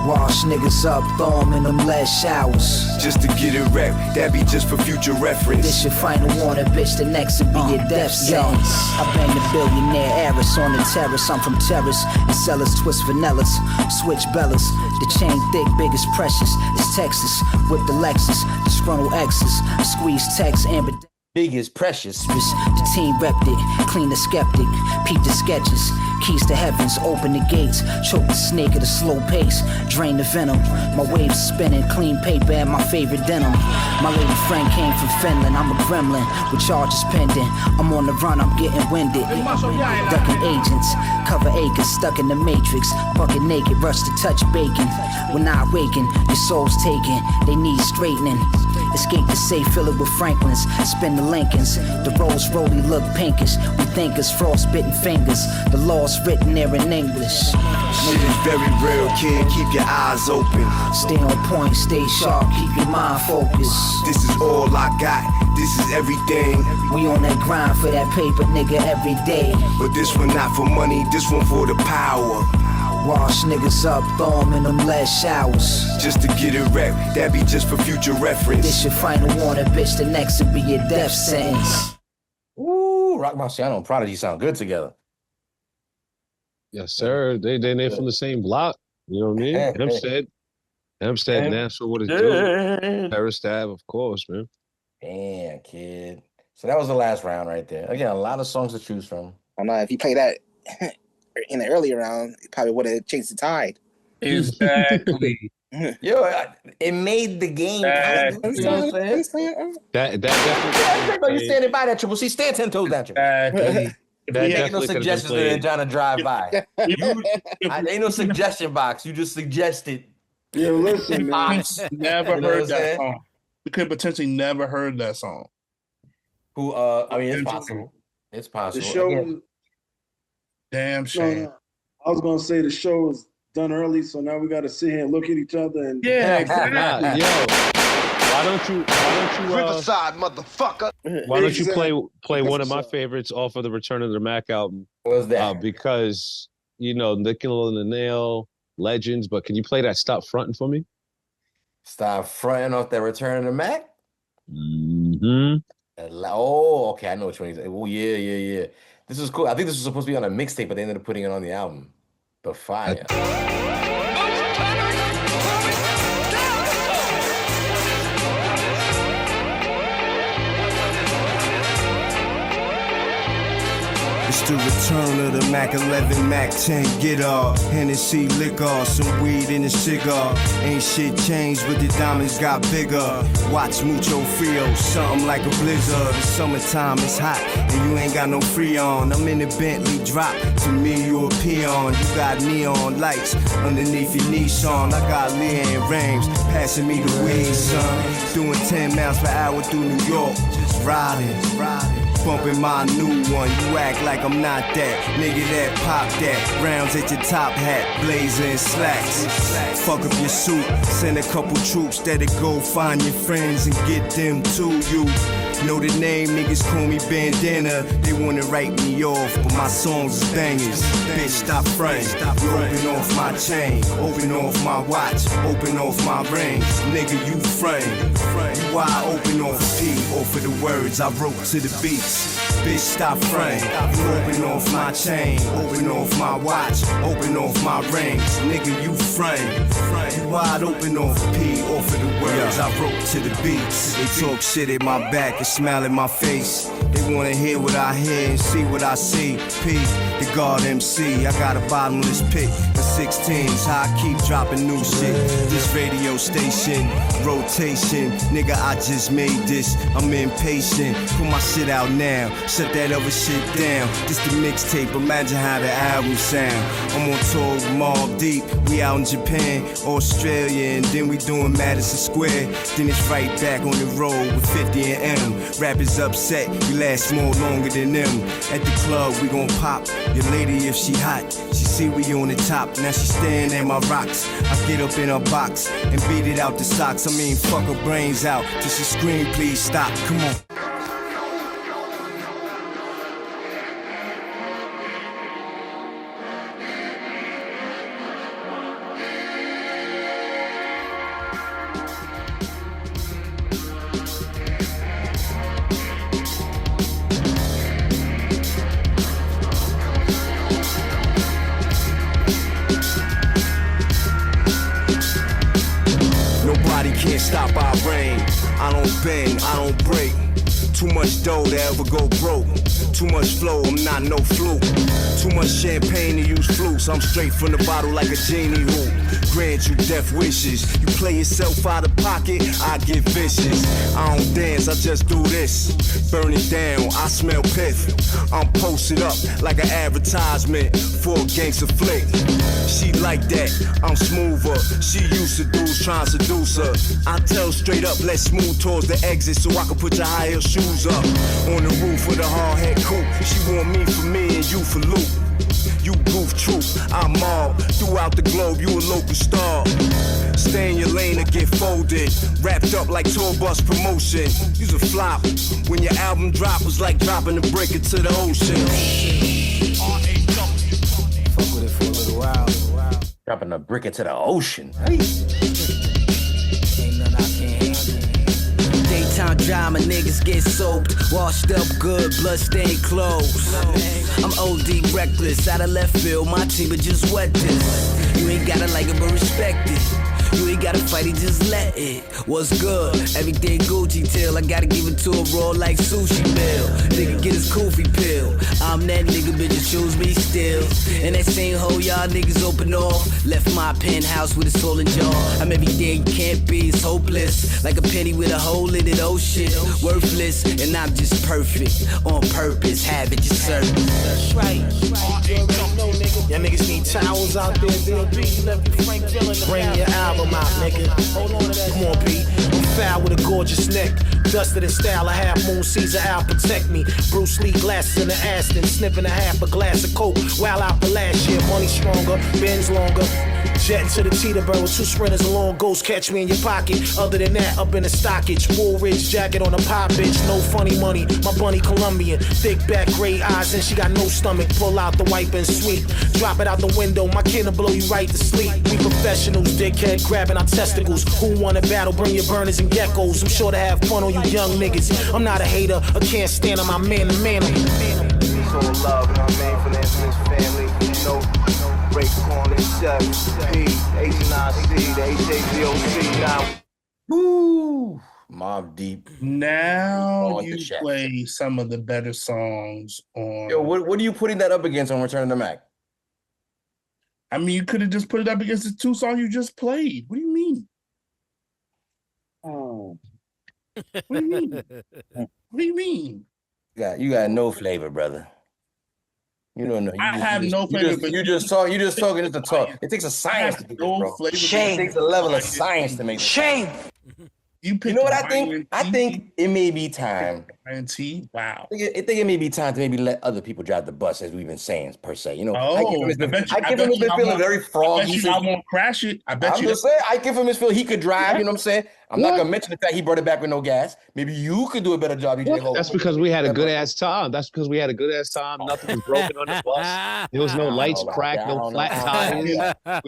Wash niggas up, throw them in them lead showers. Just to get it rep, that be just for future reference. This your final warning, bitch, the next will be your death sentence. I bang the billionaire heiress on the terrace. I'm from terrace, and sellers twist vanillas, switch bellas. The chain thick, big as precious. It's Texas, whip the Lexus, disgruntled exes, squeeze text, amber. Big is precious. The team repped it, clean the skeptic, peep the sketches, keys to heavens, open the gates, choke the snake at a slow pace, drain the venom. My waves spinning, clean paper and my favorite denim. My lady friend came from Finland, I'm a gremlin with charges pending. I'm on the run, I'm getting winded, ducking agents, cover acres, stuck in the matrix, bucket naked, rush to touch bacon. When I awaken, your soul's taken, they need straightening. Escape the safe, fill it with Franklins, spin the Lincolns. The Rolls Rolly look pinkish, we thinkers, frostbitten fingers. The law's written there in English. Shit is very real, kid, keep your eyes open. Stay on point, stay sharp, keep your mind focused. This is all I got, this is everything. We on that grind for that paper, nigga, every day. But this one not for money, this one for the power. Wash niggas up, throw them in them lead showers. Just to get it rep, that be just for future reference. This your final warning, bitch, the next will be your death sentence. Ooh, Rock Marciano and Prodigy sound good together. Yes, sir. They're from the same block. You know what I mean? Hempstead, Nashville, what it's doing. Paris Ave, of course, man. Damn, kid. So that was the last round right there. Again, a lot of songs to choose from. I know if you play that in the earlier round, it probably would have changed the tide. Exactly. Yo, it made the game. You know what I'm saying? That definitely. You standing by that Triple C? Stand 10 toes down. Exactly. Ain't no suggestions that trying to drive by. Ain't no suggestion box. You just suggested. Yeah, listen, man. Never heard that song. We could potentially never heard that song. Who? I mean, it's possible. It's possible. The show. Damn shame. No. I was gonna say the show was done early, so now we got to sit here and look at each other and exactly. Why don't you Riverside, motherfucker. Why don't you play one of my favorites off of the Return of the Mac album? What was that? Because Nickel and the Nail, Legends, but can you play that Stop Frontin' for me? Stop fronting off that Return of the Mac? Mm-hmm. Oh, okay, I know which one he's. Oh, yeah. This is cool. I think this was supposed to be on a mixtape, but they ended up putting it on the album. But fire. It's the return of the Mac 11, Mac 10, get up. Hennessy liquor, some weed in a cigar. Ain't shit changed, but the diamonds got bigger. Watch mucho frio, something like a blizzard. The summertime is hot, and you ain't got no Freon. I'm in the Bentley drop, to me you a peon. You got neon lights underneath your Nissan. I got Leanne Rames, passing me the weed, son. Doing 10 miles per hour through New York, just riding. Bumping my new one, you act like I'm not that. Nigga that pop that, rounds at your top hat, blazer and slacks. Fuck up your suit, send a couple troops that'll go find your friends and get them to you. Know the name, niggas call me Bandana. They wanna write me off, but my songs is bangers. Bitch, stop frontin'. You open off my chain, open off my watch, open off my ring. Nigga, you frontin'. You wide open off P, off of the words I wrote to the beats. Bitch, stop frontin'. You open off my chain, open off my watch, open off my rings. Nigga, you frontin'. You wide open off P, off of the words I wrote to the beats. They talk shit at my back and smile in my face. They wanna hear what I hear and see what I see. P, the God MC, I got a bottomless pit. The 16s, how I keep dropping new shit. This radio station, rotation. Nigga, I just made this, I'm impatient. Put my shit out now, shut that other shit down. This the mixtape, imagine how the album sound. I'm on tour with Mobb Deep, we out in Japan, Australia, and then we doing Madison Square. Then it's right back on the road with 50 and M. Rappers upset, we last more longer than them. At the club, we gon' pop. Your lady, if she hot, she see we on the top. Now she staring at my rocks. I get up in her box and beat it out the socks. I mean, fuck her brains out till she scream, please stop. Come on. Can't stop our reign. I don't bend, I don't break. Too much dough to ever go broke. Too much flow, I'm not no fluke. Too much champagne to use flutes. I'm straight from the bottle like a genie who grant you death wishes. You play yourself out of pocket, I get vicious. I don't dance, I just do this. Burn it down, I smell pith. I'm posted up like an advertisement for a gangster flick. She like that, I'm smoother. She used to dudes trying to seduce her. I tell straight up, let's move towards the exit so I can put your high heel shoes up. On the roof with a hard head coupe. She want me for me and you for loot. You goof troop, I'm mob. Throughout the globe, you a local star. Stay in your lane or get folded. Wrapped up like tour bus promotion. You's a flop. When your album drop was like dropping a brick into the ocean. Fuck with it for a little while. Dropping a brick into the ocean. Hey. Ain't nothing I can't handle. Daytime drama, niggas get soaked. Washed up good, bloodstained clothes. I'm OD reckless, out of left field, my team would just wet this. You ain't gotta like it, but respect it. You ain't gotta fight it, just let it. What's good? Everything Gucci till I gotta give it to a raw like sushi meal. Nigga get his koofy pill. I'm that nigga, bitches choose me still. And that same hoe y'all niggas open off. Left my penthouse with a soul and jaw. I'm everything you can't be, it's hopeless. Like a penny with a hole in it, oh shit. Worthless, and I'm just perfect. On purpose, have it, just serve it. That's right. Y'all niggas need towels out there, B.O.B. You left your Frank Dillon. Bring your album out, nigga. Hold on to that. Come on, P. I'm foul with a gorgeous neck. Dusted in style, a half moon Caesar out, protect me. Bruce Lee glasses in the Aston, sniffing a half a glass of coke. While out the last year, money stronger, Benz longer. Jetting to the Teterboro, 2 sprinters along, ghost catch me in your pocket. Other than that, up in the stockage, Woolridge jacket on a pop bitch, no funny money. My bunny Colombian, thick back, gray eyes, and she got no stomach. Pull out the wipe and sweep, drop it out the window. My kin will blow you right to sleep. We professionals, dickhead, grabbing our testicles. Who wanna battle? Bring your burners and geckos. I'm sure to have fun on you young niggas. I'm not a hater, I can't stand on my man to man. So love, and I mean for the infamous family, you know. Break corner, Chef, P, H9C, the HAVOC, now. Woo! Mobb Deep. Now you play some of the better songs on. Yo, what are you putting that up against on Return to the Mac? I mean, you could have just put it up against the 2 songs you just played. What do you mean? Oh. What do you mean? What do you mean? You got no flavor, brother. You don't know. I have no flavor. You just talking just to talk. It takes a science to do this, bro. Shame. It takes a level of science to make this. Shame. You know what I think? I think it may be time. Wow. I think it may be time to maybe let other people drive the bus, as we've been saying, per se. You know, I give him his feeling very froggy. I won't crash it. I bet I'm just saying, I give him his feel he could drive. You know what I'm saying? I'm not gonna mention the fact he brought it back with no gas. Maybe you could do a better job, DJ Hope. That's because we had a good ass time. Nothing was broken on the bus. There was no lights cracked, no flat tires. I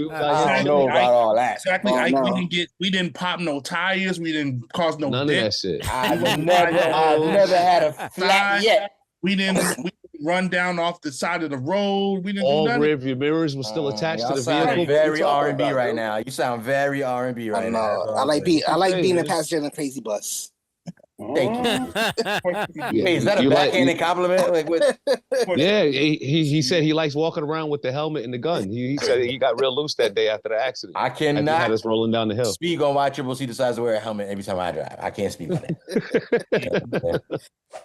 don't know about all that. Exactly. We didn't pop no tires. We didn't cause no none dent. of that shit. I've never had a flat yet. We didn't run down off the side of the road. We didn't all do rear view mirrors were still attached to the vehicle. Very R&B right now. You sound very R&B right now. I like being a passenger in a crazy bus. Thank you. Hey, is that a backhanded compliment? Like, what? Yeah, he said he likes walking around with the helmet and the gun. He said he got real loose that day after the accident. I cannot had us rolling down the hill. Speak on why Triple C decides to wear a helmet every time I drive. I can't speak on that.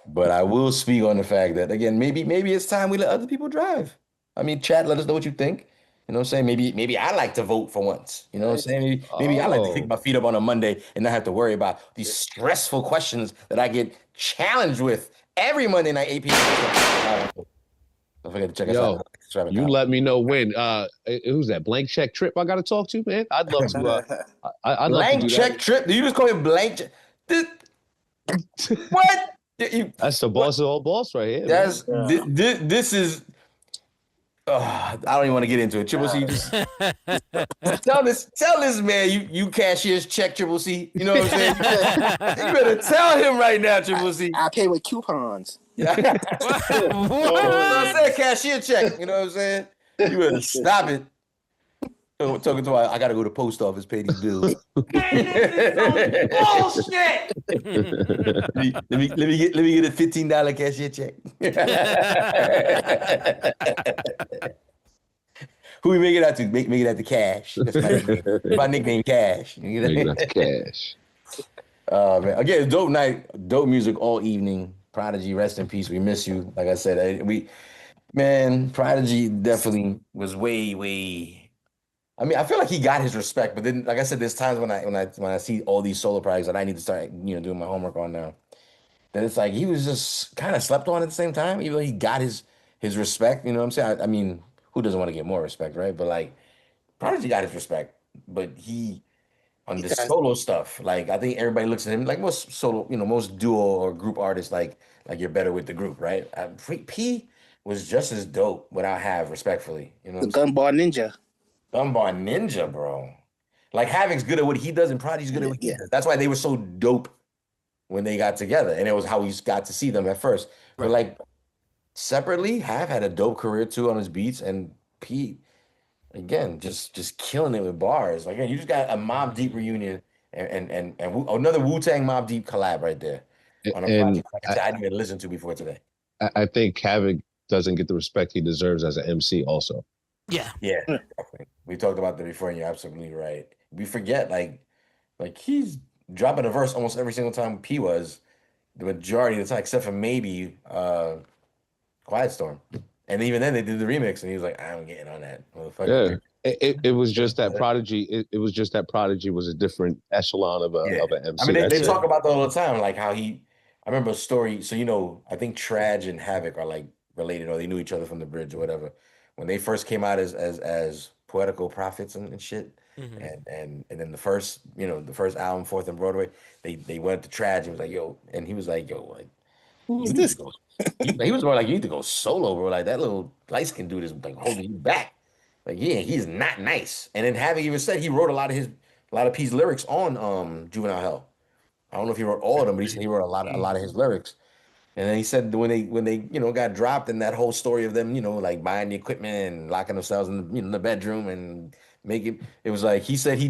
But I will speak on the fact that, again, maybe it's time we let other people drive. I mean, chat, let us know what you think. You know what I'm saying? Maybe I like to vote for once. You know what I'm saying? Maybe I like to kick my feet up on a Monday and not have to worry about these stressful questions that I get challenged with every Monday night, 8 p.m. Don't forget to check us out. You let me know when. Who's that? Blank check trip I got to talk to, man? I'd love to. I'd blank love to check trip? Do you just call it blank check? What? That's the boss of all boss right here. This is... I don't even want to get into it. Triple C, just tell this man you cashier's check, Triple C. You know what I'm saying? You better tell him right now, Triple C. I pay with coupons. Yeah. I said cashier check. You know what I'm saying? You better stop it. Talking to I gotta go to the post office, pay these bills. Bullshit. let me get a $15 cashier check. Who we make it out to? Make it out to Cash. That's my nickname. My nickname Cash. Make it out to Cash. Man. Again, dope night, dope music all evening. Prodigy, rest in peace. We miss you. Like I said, Prodigy definitely was way. I mean, I feel like he got his respect, but then, like I said, there's times when I see all these solo projects that I need to start, doing my homework on now. That it's like he was just kind of slept on at the same time, even though he got his respect. You know what I'm saying? I mean, who doesn't want to get more respect, right? But like, Prodigy got his respect, but he on the solo stuff, like I think everybody looks at him like most solo, most duo or group artists, like you're better with the group, right? P was just as dope without Have, respectfully. The Gunbar Ninja. Gunbar Ninja, bro. Like Havoc's good at what he does and Prodigy's good at what he does. That's why they were so dope when they got together. And it was how we got to see them at first. Right. But like separately, Have had a dope career too on his beats. And Pete, again, just killing it with bars. Like, again, you just got a Mobb Deep reunion and another Wu-Tang Mobb Deep collab right there. On a project like I didn't even listen to before today. I think Havoc doesn't get the respect he deserves as an MC also. Yeah, definitely. We talked about that before, and you're absolutely right. We forget, like he's dropping a verse almost every single time P was, the majority of the time, except for maybe Quiet Storm. And even then, they did the remix, and he was like, "I'm getting on that, motherfucker." Yeah, it was just that Prodigy. It was just that Prodigy was a different echelon of an MC. I mean, they talk about that all the time, like how I remember a story. So I think Traj and Havoc are like related, or they knew each other from the bridge or whatever. When they first came out as poetical prophets and shit, and then the first album, Fourth and Broadway, they went to Traj and was like, "Yo," and he was like, "Yo, like, who's this?" He was more like, "You need to go solo, bro. Like that little light-skinned dude is like holding you back. Like, yeah, he's not nice." And then Havoc even said he wrote a lot of P's lyrics on Juvenile Hell. I don't know if he wrote all of them, but he said he wrote a lot of his lyrics. And then he said when they got dropped in that whole story of them, like buying the equipment and locking themselves in the bedroom and it was like he said he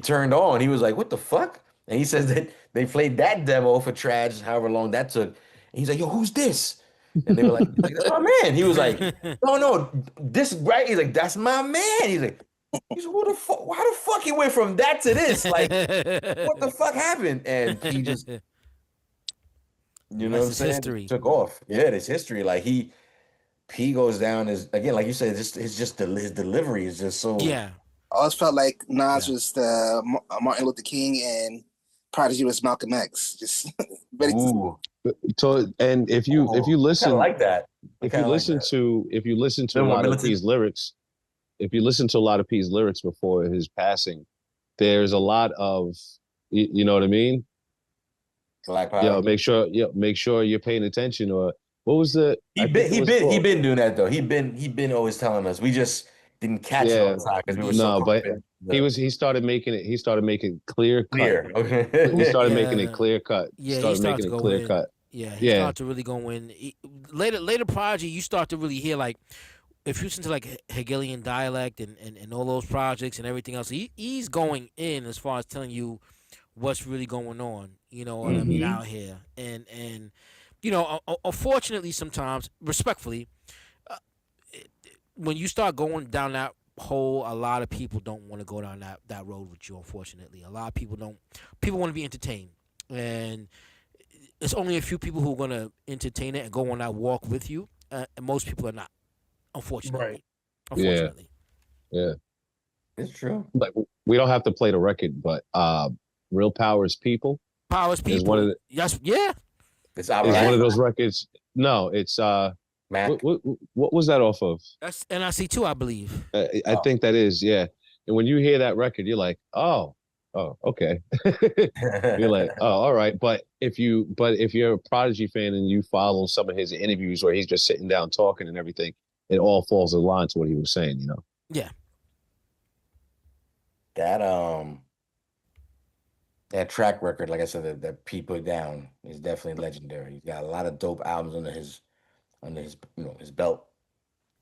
turned on. He was like, "What the fuck?" And he says that they played that demo for Traj, however long that took. And he's like, "Yo, who's this?" And they were like, "That's my man." He was like, "No, this right." He's like, "That's my man." He's like, "Who the fuck? Why the fuck he went from that to this? Like, what the fuck happened?" And he just. You know what I'm saying? History. Took off. Yeah, it's history. Like P goes down as, again, like you said, his delivery is just so. Yeah. I always felt like Nas was the Martin Luther King and Prodigy was Malcolm X. Just Ooh. So, and if you listen, like that. If you listen to a lot of P's lyrics, if you listen to a lot of P's lyrics before his passing, there's a lot of You know what I mean? Black Power. Make sure you're paying attention. Or what was the? He been doing that though. He been always telling us. We just didn't catch it all the time because we were so but he started making it. He started making clear cut. Okay. He started making it clear cut. Yeah, he started cut. Yeah, he started to really go in. Later Prodigy, you start to really hear like, if you listen to like Hegelian dialect and all those projects and everything else, he's going in as far as telling you what's really going on. You know what I mean out here, and you know, unfortunately, sometimes, respectfully, when you start going down that hole, a lot of people don't want to go down that road with you. Unfortunately, a lot of people don't. People want to be entertained, and it's only a few people who are going to entertain it and go on that walk with you, and most people are not. Unfortunately, right? Unfortunately, yeah, it's true. But we don't have to play the record, but Real Power is People. Power is People. Is one of the, yes, yeah. It's one of those records. No, it's what was that off of? That's NIC2, I believe. I think that is, yeah. And when you hear that record, you're like, oh, okay. You're like, oh, all right. But if you're a Prodigy fan and you follow some of his interviews where he's just sitting down talking and everything, it all falls in line to what he was saying, you know. Yeah. That track record, like I said, that P put down is definitely legendary. He's got a lot of dope albums under his his belt.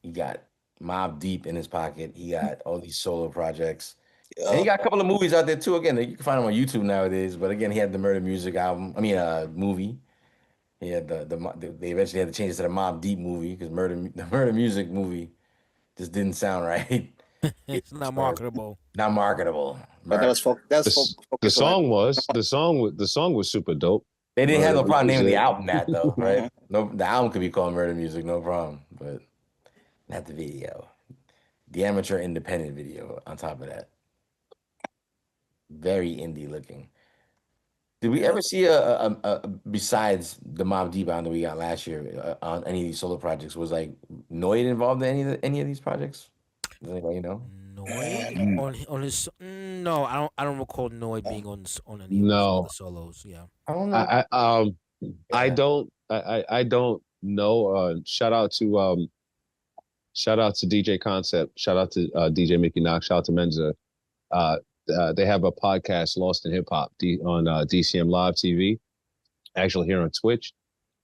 He got Mobb Deep in his pocket. He got all these solo projects. And he got a couple of movies out there too. Again, you can find them on YouTube nowadays. But again, he had the Murder Music album. Movie. He had they eventually had to change it to the Mobb Deep movie because the Murder Music movie just didn't sound right. It's not marketable. Not marketable. But the song was super dope. They didn't have no problem naming the album that though, right? No, the album could be called Murder Music, no problem. But not the video. The amateur independent video on top of that. Very indie looking. Did we ever see a besides the Mobb Deep album that we got last year on any of these solo projects? Was like Noid involved in any of these projects? Does anybody know? Noid on his no, I don't recall Noid being on any of the solos. Yeah, I don't know. I don't know. Shout out to DJ Concept. Shout out to DJ Mickey Knox. Shout out to Menza. They have a podcast, Lost in Hip Hop, on DCM Live TV. Actually, here on Twitch.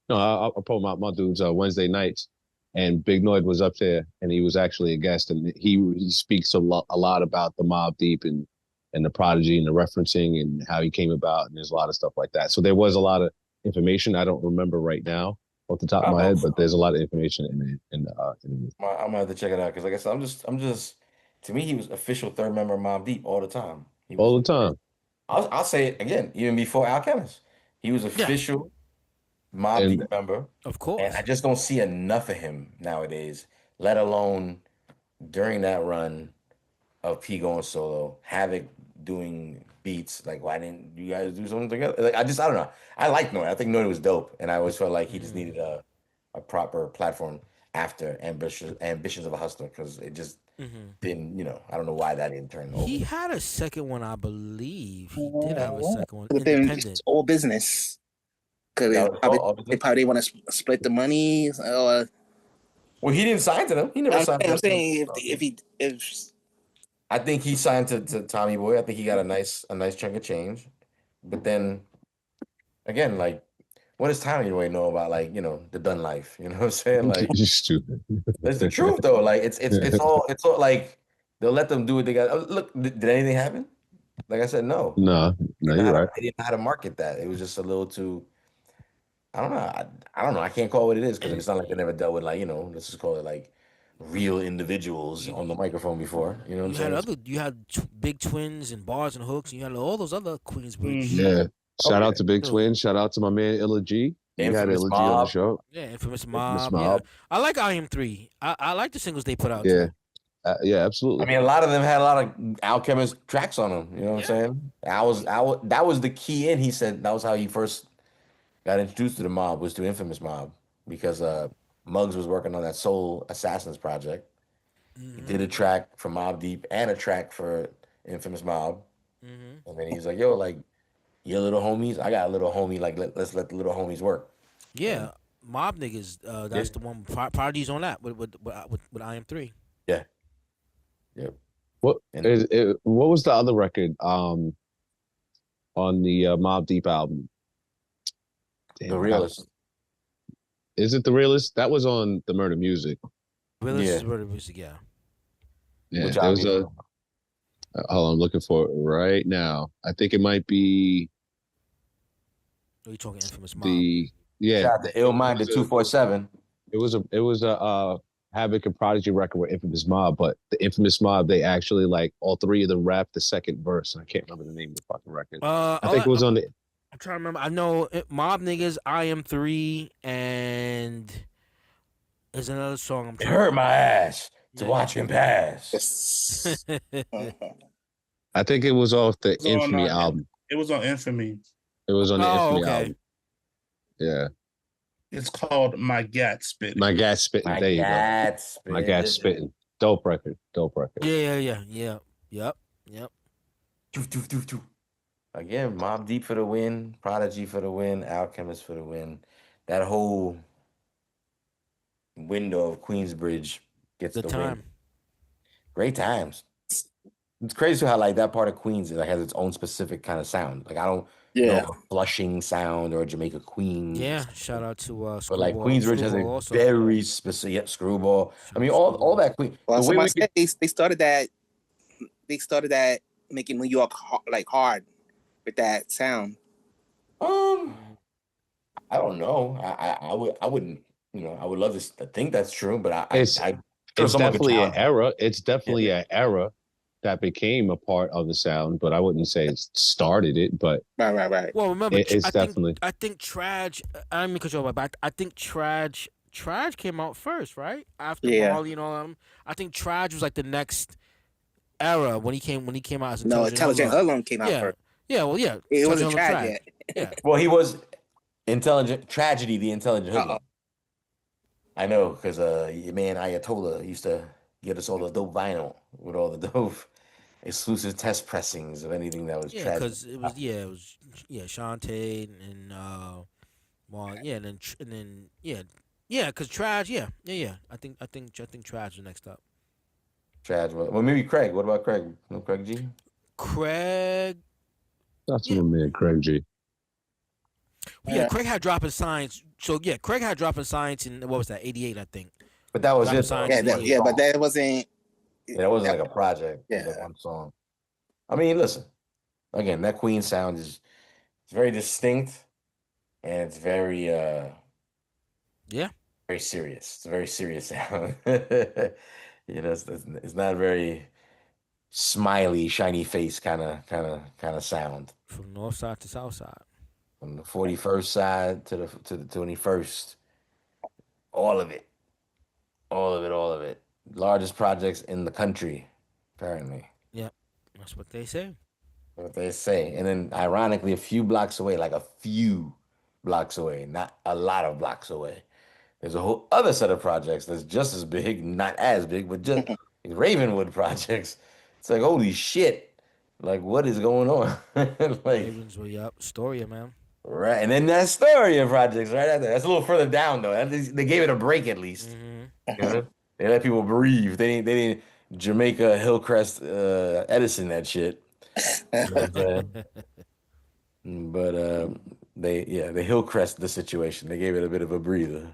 No, I'll promote my dudes Wednesday nights, and Big Noid was up there, and he was actually a guest, and he speaks a lot about the Mobb Deep and the Prodigy and the referencing and how he came about, and there's a lot of stuff like that. So there was a lot of information. I don't remember right now off the top of my head, but there's a lot of information in the. I'm gonna have to check it out because, like I said, I'm just. To me, he was official third member of Mobb Deep all the time. All the time. I'll say it again, even before Alchemist. He was official Mobb Deep member. Of course. And I just don't see enough of him nowadays, let alone during that run of P going solo, Havoc doing beats. Like, why didn't you guys do something together? Like, I don't know. I like Noid. I think Noid was dope. And I always felt like he just needed a proper platform after Ambitions of a Hustler because it just didn't, I don't know why that didn't turn over. He had a second one, I believe. He did have a second one. Independent. It's all business. Because they probably want to split the money. Well, he didn't sign to them. He never signed to them. I'm saying if I think he signed to Tommy Boy. I think he got a nice chunk of change. But then again, like, what does Tommy Boy know about, like, the Dunn life? You know what I'm saying? Like, you're stupid. It's the truth though. Like, it's all like they'll let them do what they got. Look, did anything happen? Like I said, no. No, you're right. They didn't know how to market that. It was just a little too. I don't know. I don't know. I can't call it what it is because it's not like they never dealt with, like, let's just call it like real individuals on the microphone before. You know what I'm saying? You had Big Twins and Bars and Hooks, and you had all those other Queensbridge. Yeah. Shout out to Big Twin. Shout out to my man Illa G. He had Illa G on the show. Yeah, Infamous Mob. Yeah. I like IM3. I like the singles they put out. Yeah. Yeah, absolutely. I mean, a lot of them had a lot of Alchemist tracks on them. You know what I'm saying? That was the key in. He said that was how he first got introduced to the mob, was to Infamous Mob, because Muggs was working on that Soul Assassins project. He did a track for Mobb Deep and a track for Infamous Mob. And then he's like, yo, like, your little homies. I got a little homie. Like let's let the little homies work. Yeah, Mob Niggas. That's the one. Prodigy's on that with IM3. Yeah. Yep. What what was the other record on the Mobb Deep album? Damn, the Realist. Is it The Realist? That was on the Murder Music. Realist is Murder Music, yeah. Yeah, there was a. Hold on, I'm looking for it right now. I think it might be. Are you talking Infamous Mob? Shout out to Ill Minded 247. It was a Havoc and Prodigy record with Infamous Mob, but the Infamous Mob, they actually like all three of them rapped the second verse. I can't remember the name of the fucking record. I think it was on the. I'm trying to remember. I know Mob Niggas, IM3, and there's another song. It hurt my ass to watch him pass. I think it was off the Infamy album. It was on Infamy. It was on the Infamy album. Yeah. It's called My Gat Spitting. My Gat Spitting. There you go. My Gat Spitting. Dope record. Yeah. Yep. Again, Mobb Deep for the win, Prodigy for the win, Alchemist for the win. That whole window of Queensbridge gets the win. Great times. It's crazy how like that part of Queens has its own specific kind of sound. Like I don't know a Flushing sound or Jamaica Queens. Yeah, shout out to but like Queensbridge has a very specific Screwball. I mean all that Queen. Well, they started that. They started that making New York hard with that sound. I don't know. I wouldn't. I would love to think that's true, but it's definitely an era. It's definitely an era that became a part of the sound, but I wouldn't say it started it. But right. Well, remember, it's definitely. I think Traj. I don't mean control my back. I think Traj came out first, right? After Marley and all them. I think Traj was like the next era when he came out as Intelligent Hoodlum came out first. Yeah, well, yeah. It wasn't Traj yet. Yeah. Well, he was Intelligent Tragedy, the Intelligent Hoodlum. I know, because your man Ayatollah used to get us all the dope vinyl with all the dope exclusive test pressings of anything that was tragic. Because it was Shantae and because Traj, I think Traj was next up. Traj, well, maybe Craig. What about Craig? No, Craig G. Craig. That's my man, Craig G. Yeah, Craig had Dropping Science. So Craig had Dropping Science in what was that? 88, I think. But that was it. But that wasn't. Yeah, it wasn't like a project. Yeah, like one song. I mean, listen. Again, that Queen sound it's very distinct, and it's very very serious. It's a very serious sound. It's not very smiley, shiny face kind of sound. From north side to south side. From the 41st side to the 21st. All of it. Largest projects in the country, apparently. Yep. That's what they say. And then ironically, a few blocks away, not a lot of blocks away, there's a whole other set of projects that's just as big, not as big, but just Ravenwood projects. It's like, holy shit. Like, what is going on? Ravenswood, Astoria, man. Right. And then that Astoria projects right after. That's a little further down, though. They gave it a break at least. Mm-hmm. They let people breathe. They didn't Jamaica Hillcrest Edison that shit. But they Hillcrest the situation. They gave it a bit of a breather.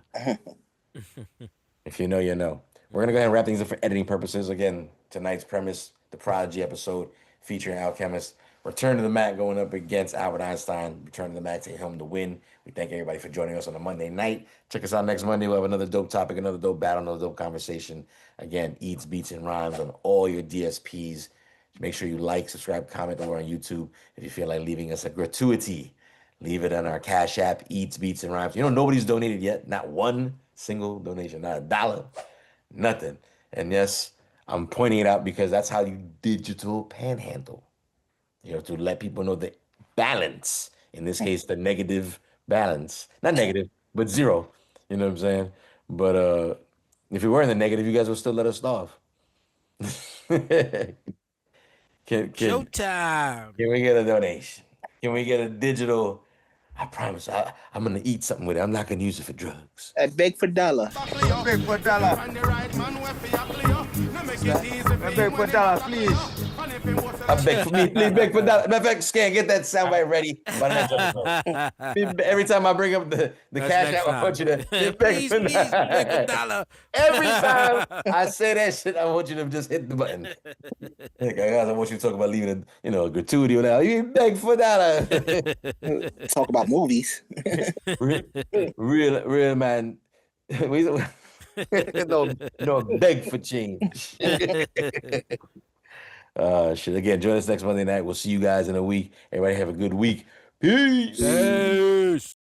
If you know, you know. We're gonna go ahead and wrap things up for editing purposes. Again, tonight's premise, the Prodigy episode featuring Alchemist. Return to the Mat going up against Albert Einstein. Return to the Mat, take home the win. We thank everybody for joining us on a Monday night. Check us out next Monday. We'll have another dope topic, another dope battle, another dope conversation. Again, eats, beats, and rhymes on all your DSPs. Make sure you like, subscribe, comment over on YouTube. If you feel like leaving us a gratuity, leave it on our Cash App, Eats, Beats, and Rhymes. Nobody's donated yet. Not one single donation, not $1, nothing. And yes, I'm pointing it out because that's how you digital panhandle. You have to let people know the balance. In this case, the negative balance. Not negative, but zero. You know what I'm saying? But if you were in the negative, you guys would still let us starve. Showtime. Can we get a donation? Can we get a digital? I promise I'm gonna eat something with it. I'm not gonna use it for drugs. I beg for dollar. Beg for dollar. Beg for dollar, please. I beg for me, please beg for dollar. Matter of fact, Scan, get that soundbite ready by the next episode. Every time I bring up the cash app, I want you to please beg for dollar. Every time I say that shit, I want you to just hit the button. Hey, guys, I want you to talk about leaving a gratuity or that. You beg for dollar. Talk about movies. real man. no, beg for change. Shit. Again, join us next Monday night. We'll see you guys in a week. Everybody have a good week. Peace.